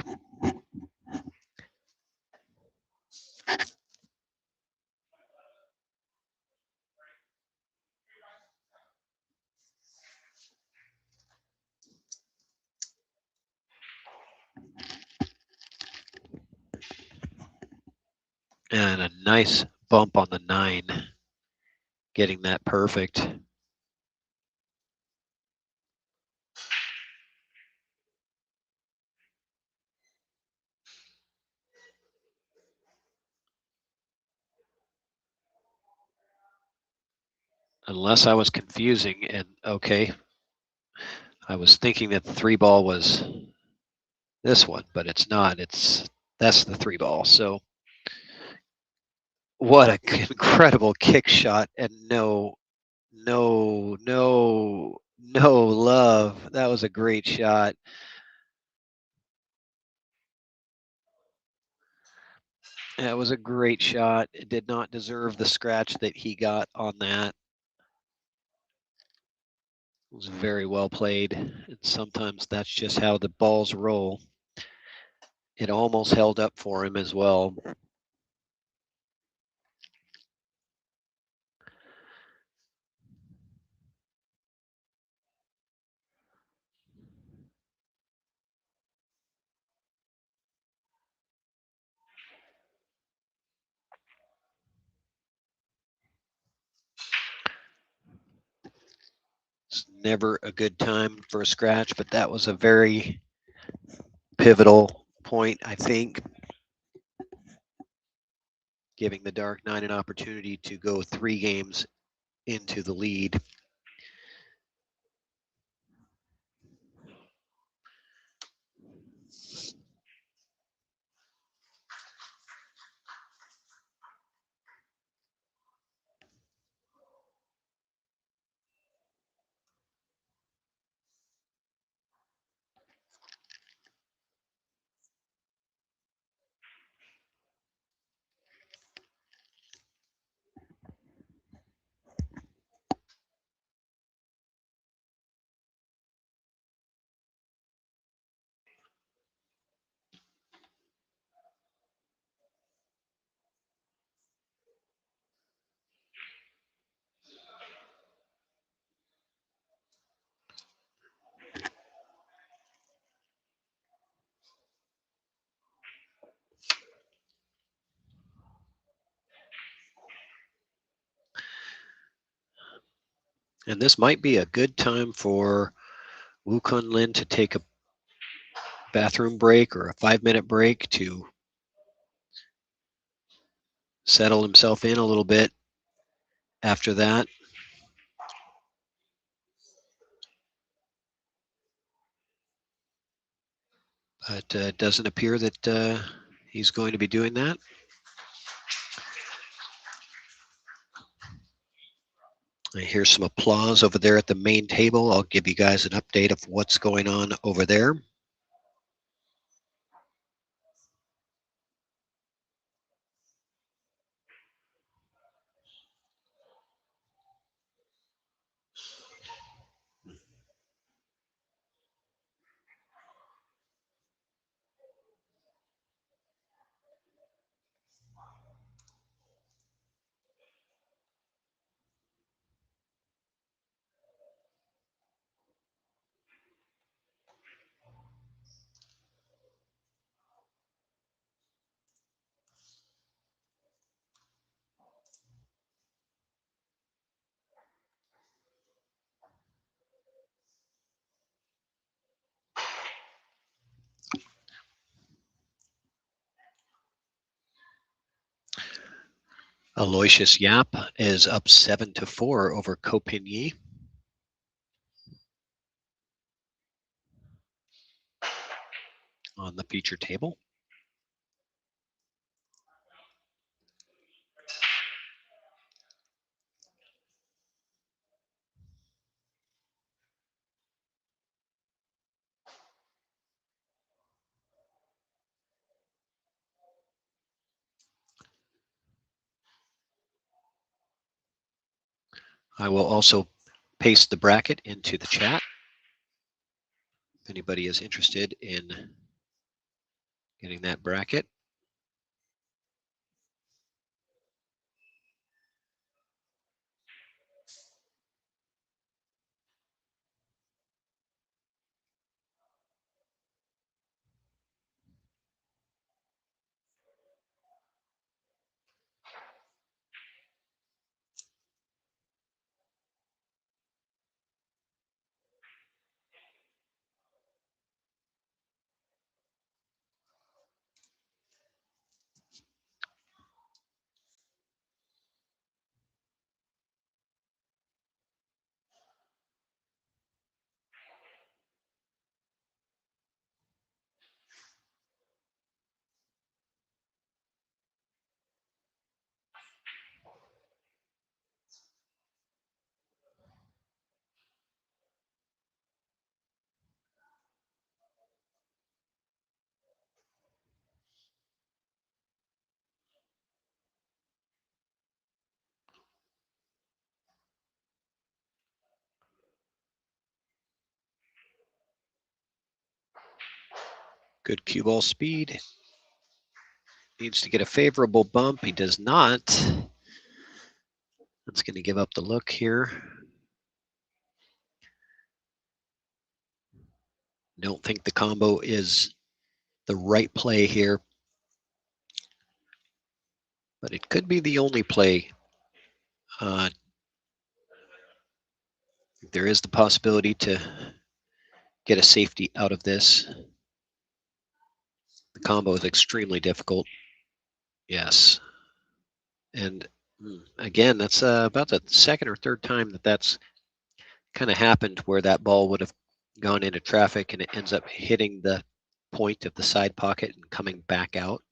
Speaker 1: And a nice bump on the 9. Getting that perfect. Unless I was confusing, and okay, I was thinking that the 3-ball was this one, but it's not. That's the 3-ball. So what an incredible kick shot, and no love. That was a great shot. That was a great shot. It did not deserve the scratch that he got on that. It was very well played, and sometimes that's just how the balls roll. It almost held up for him as well. It's never a good time for a scratch, but that was a very pivotal point, I think, giving the Dark Knight an opportunity to go 3 games into the lead. And this might be a good time for Wukun Lin to take a bathroom break or a 5-minute break to settle himself in a little bit after that. But it doesn't appear that he's going to be doing that. I hear some applause over there at the main table. I'll give you guys an update of what's going on over there. Aloysius Yap is up 7-4 over Copigny. On the feature table. I will also paste the bracket into the chat if anybody is interested in getting that bracket. Good cue ball speed. Needs to get a favorable bump. He does not. That's going to give up the look here. Don't think the combo is the right play here, but it could be the only play. There is the possibility to get a safety out of this. The combo is extremely difficult. Yes. And again, that's about the second or third time that that's kind of happened where that ball would have gone into traffic and it ends up hitting the point of the side pocket and coming back out.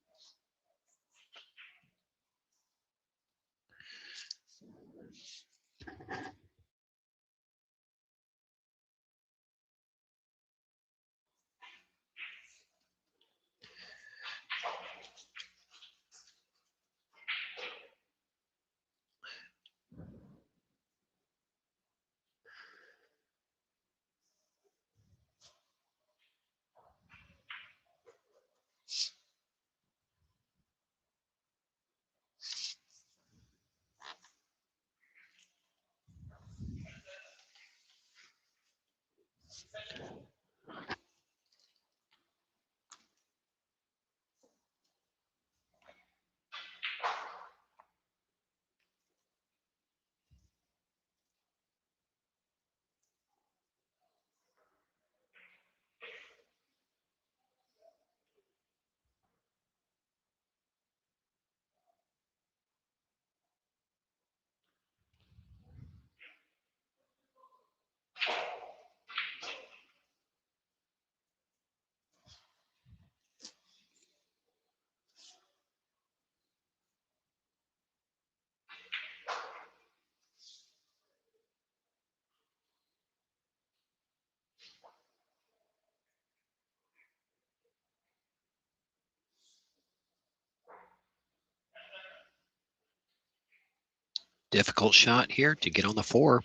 Speaker 1: Difficult shot here to get on the 4.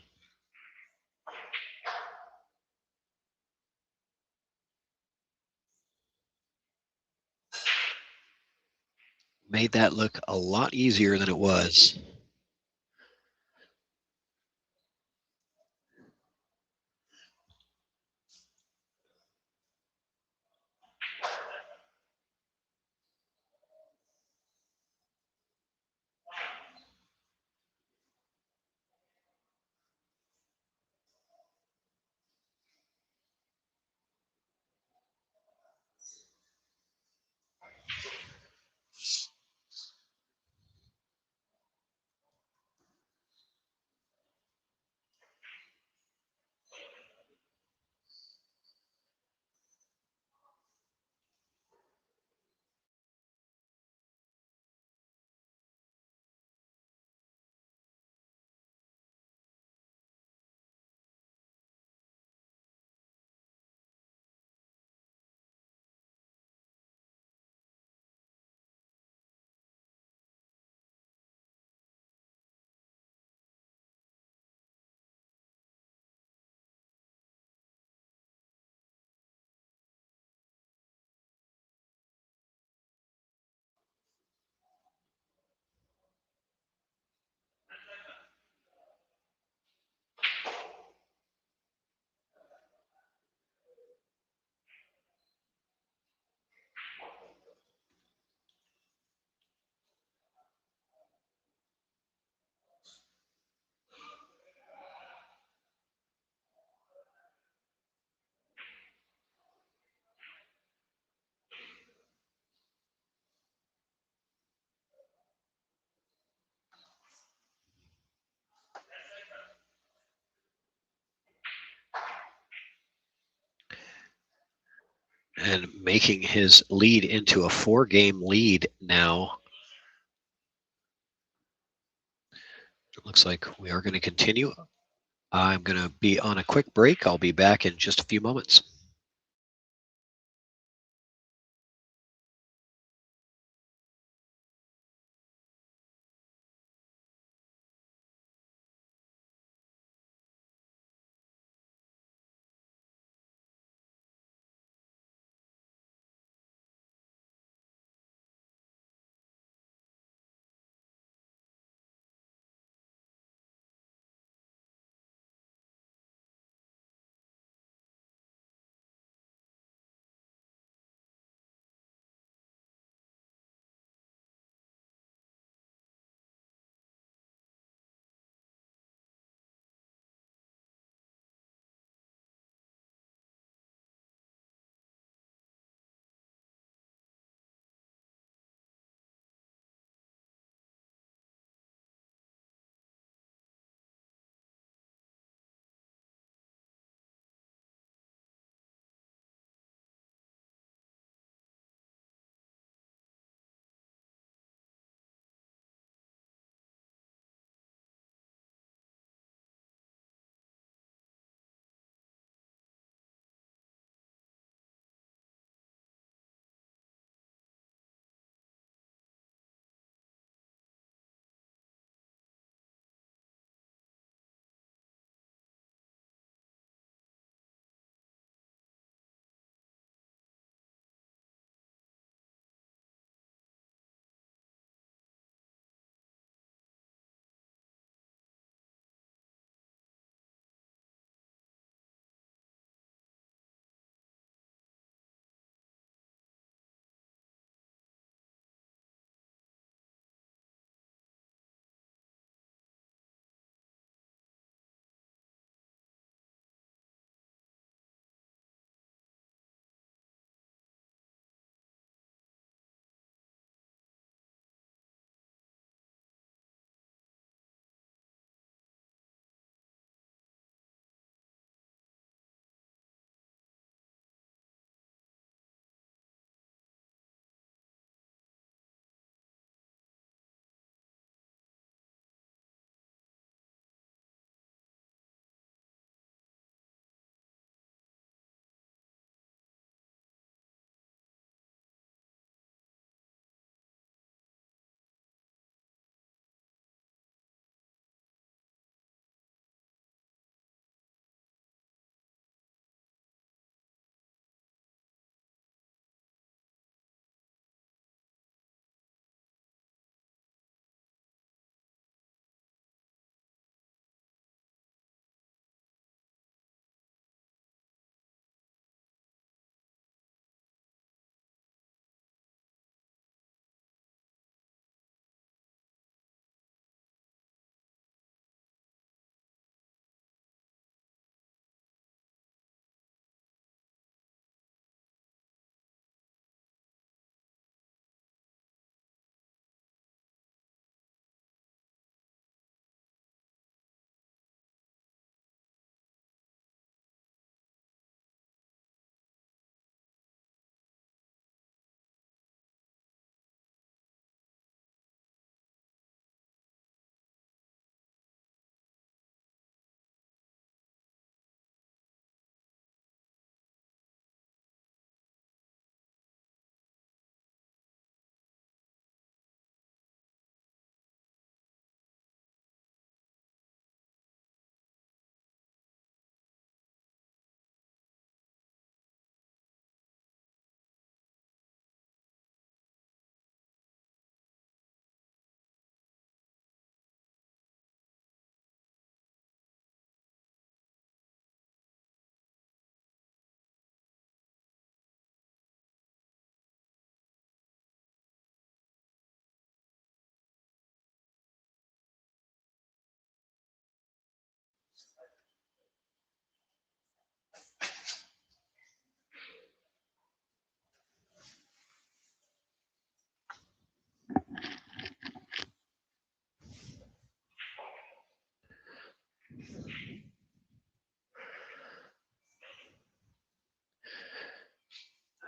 Speaker 1: Made that look a lot easier than it was. And making his lead into a 4-game lead now. It looks like we are going to continue. I'm going to be on a quick break. I'll be back in just a few moments.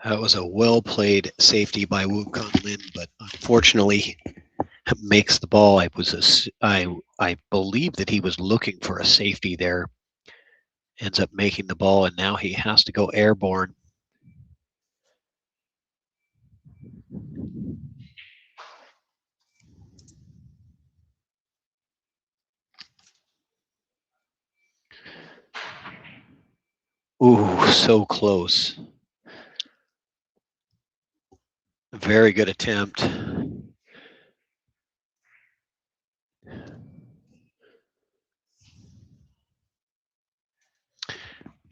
Speaker 1: That was a well-played safety by Wukun Lin, but unfortunately makes the ball. I believe that he was looking for a safety there. Ends up making the ball, and now he has to go airborne. Ooh, so close. Very good attempt.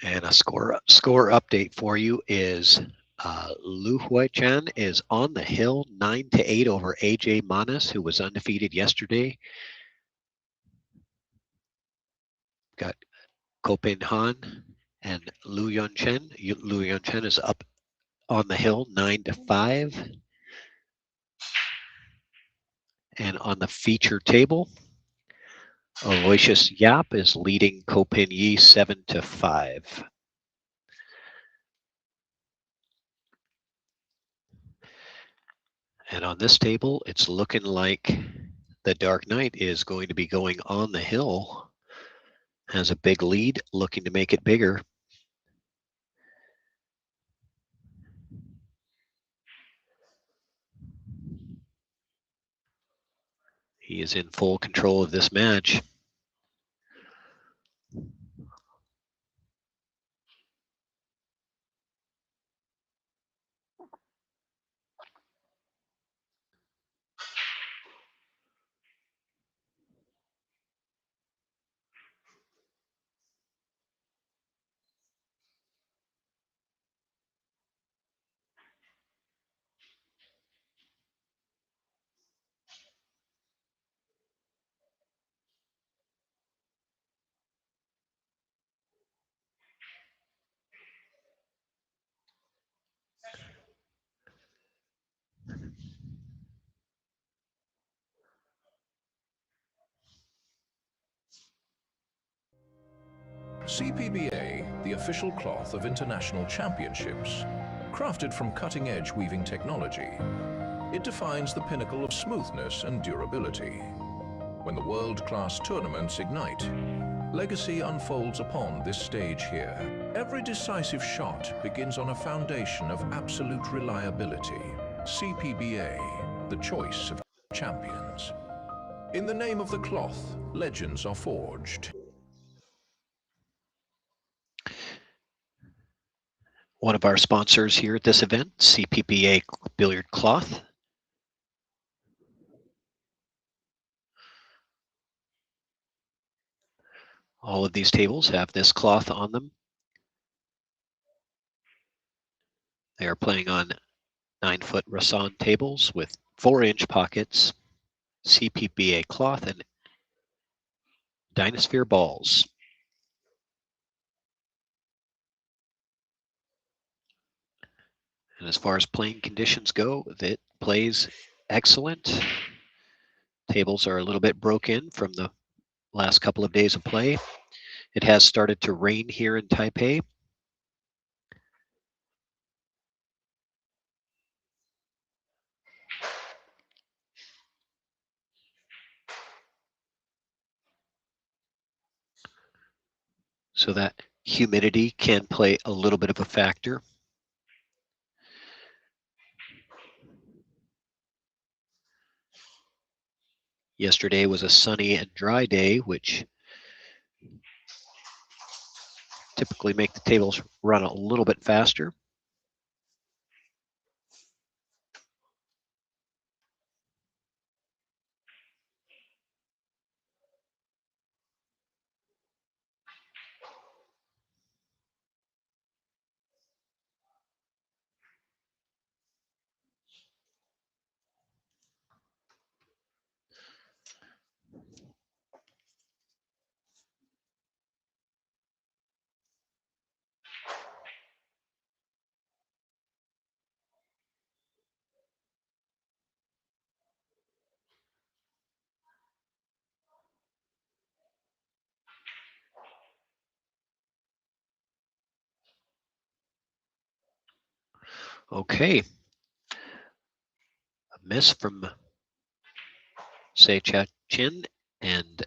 Speaker 1: And a score update for you is Lu Huichan is on the hill 9-8 over AJ Manas, who was undefeated yesterday. Got Kopin Han and Lu Yunchen. Lu Yunchen is up on the hill 9-5. And on the feature table, Aloysius Yap is leading Kopin Yi 7-5. And on this table, it's looking like the Dark Knight is going to be going on the hill. Has a big lead, looking to make it bigger. He is in full control of this match.
Speaker 2: CPBA, the official cloth of international championships, crafted from cutting-edge weaving technology. It defines the pinnacle of smoothness and durability. When the world-class tournaments ignite, legacy unfolds upon this stage here. Every decisive shot begins on a foundation of absolute reliability. CPBA, the choice of champions. In the name of the cloth, legends are forged.
Speaker 1: One of our sponsors here at this event, CPBA Billiard Cloth. All of these tables have this cloth on them. They are playing on 9-foot Rasson tables with 4-inch pockets, CPBA cloth, and Dynasphere balls. And as far as playing conditions go, it plays excellent. Tables are a little bit broke in from the last couple of days of play. It has started to rain here in Taipei. So that humidity can play a little bit of a factor. Yesterday was a sunny and dry day, which typically make the tables run a little bit faster. Okay. A miss from CHEN, and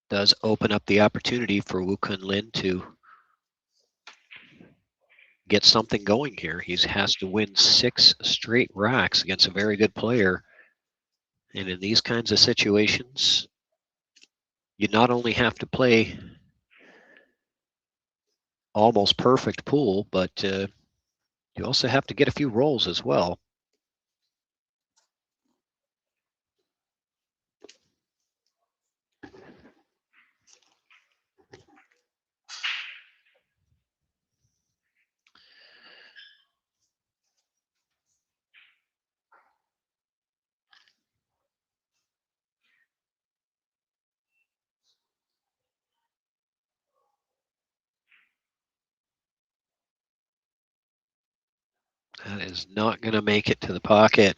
Speaker 1: does open up the opportunity for Wukun Lin to get something going here. He has to win 6 straight racks against a very good player. And in these kinds of situations, you not only have to play almost perfect pool, but you also have to get a few rolls as well. That is not going to make it to the pocket.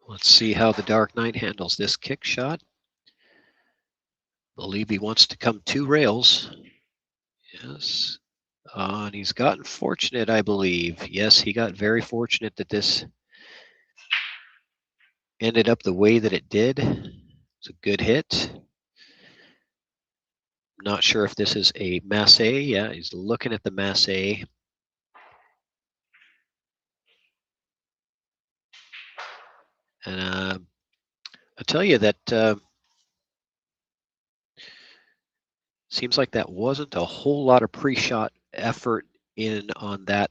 Speaker 1: Let's see how the Dark Knight handles this kick shot. Believe he wants to come 2 rails. Yes. And he's gotten fortunate, I believe. Yes, he got very fortunate that this ended up the way that it did. It's a good hit. Not sure if this is a masse. Yeah, he's looking at the masse. And I'll tell you that seems like that wasn't a whole lot of pre-shot effort in on that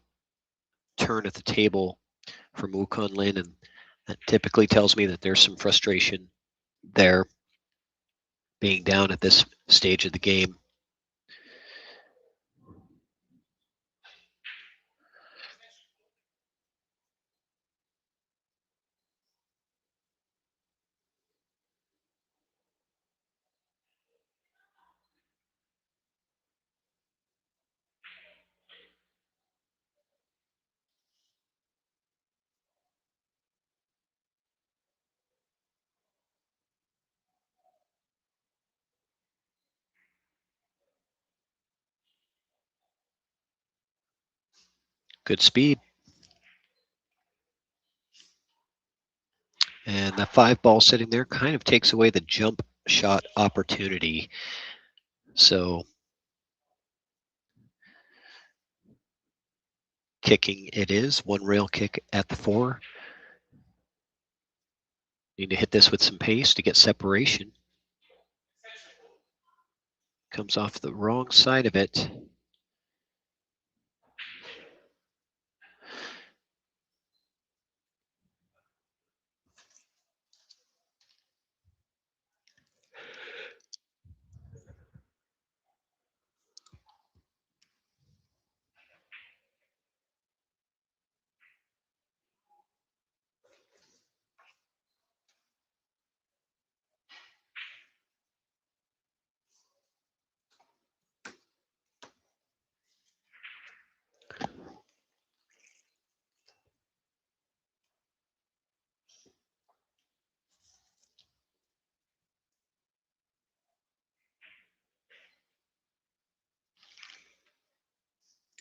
Speaker 1: turn at the table from Wukun Lin, and that typically tells me that there's some frustration there, being down at this stage of the game. Good speed. And that 5 ball sitting there kind of takes away the jump shot opportunity. So kicking it is, 1 rail kick at the 4. Need to hit this with some pace to get separation. Comes off the wrong side of it.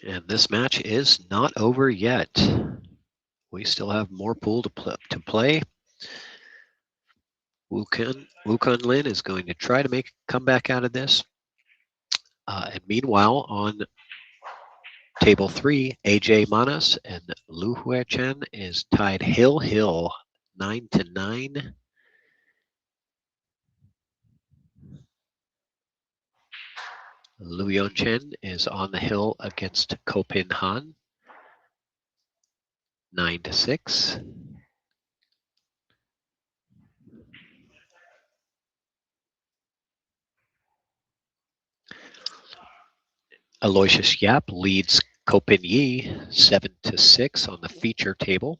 Speaker 1: And this match is not over yet. We still have more pool to play. Wukun Lin is going to try to make a comeback out of this. And meanwhile, on table 3, AJ Manas and Lu Huichen is tied hill 9-9. Lu Yonchen is on the hill against Kopin Han, 9-6. Aloysius Yap leads Kopin Yi 7-6 on the feature table.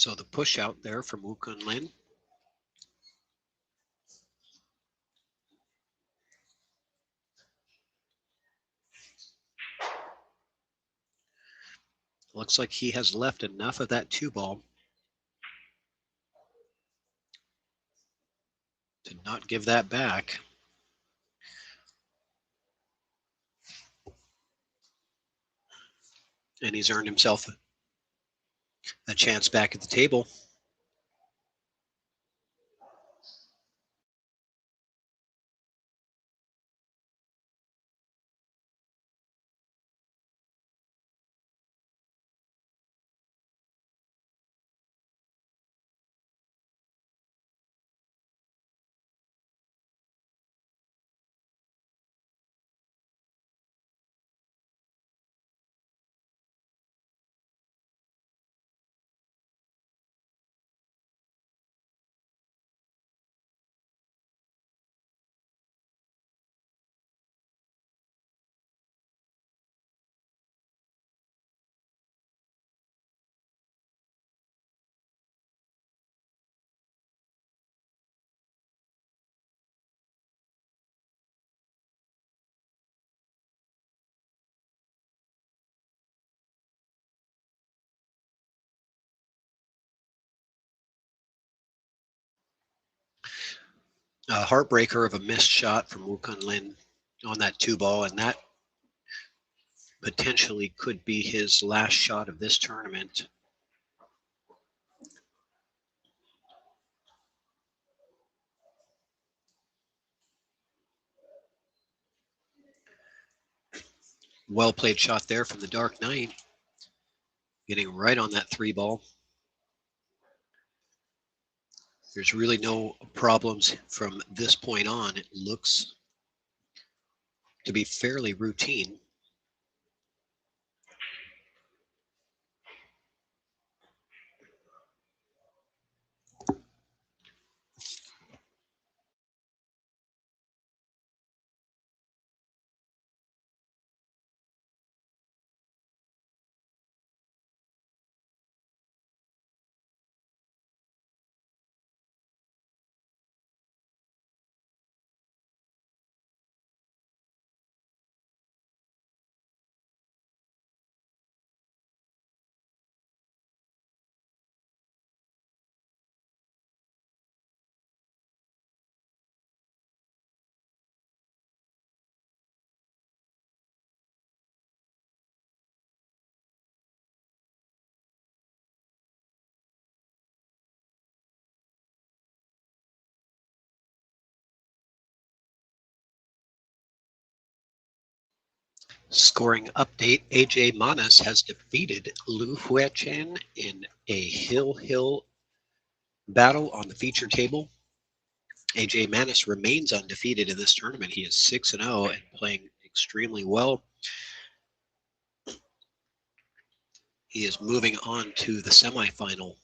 Speaker 1: So the push out there from Wukun Lin. Looks like he has left enough of that 2-ball to not give that back. And he's earned himself a chance back at the table. A heartbreaker of a missed shot from Wukun Lin on that 2-ball, and that potentially could be his last shot of this tournament. Well played shot there from the Dark Knight, getting right on that 3-ball. There's really no problems from this point on. It looks to be fairly routine. Scoring update, AJ Manas has defeated Lu Huichen in a hill battle on the feature table. AJ Manas remains undefeated in this tournament. He is 6-0 and playing extremely well. He is moving on to the semifinal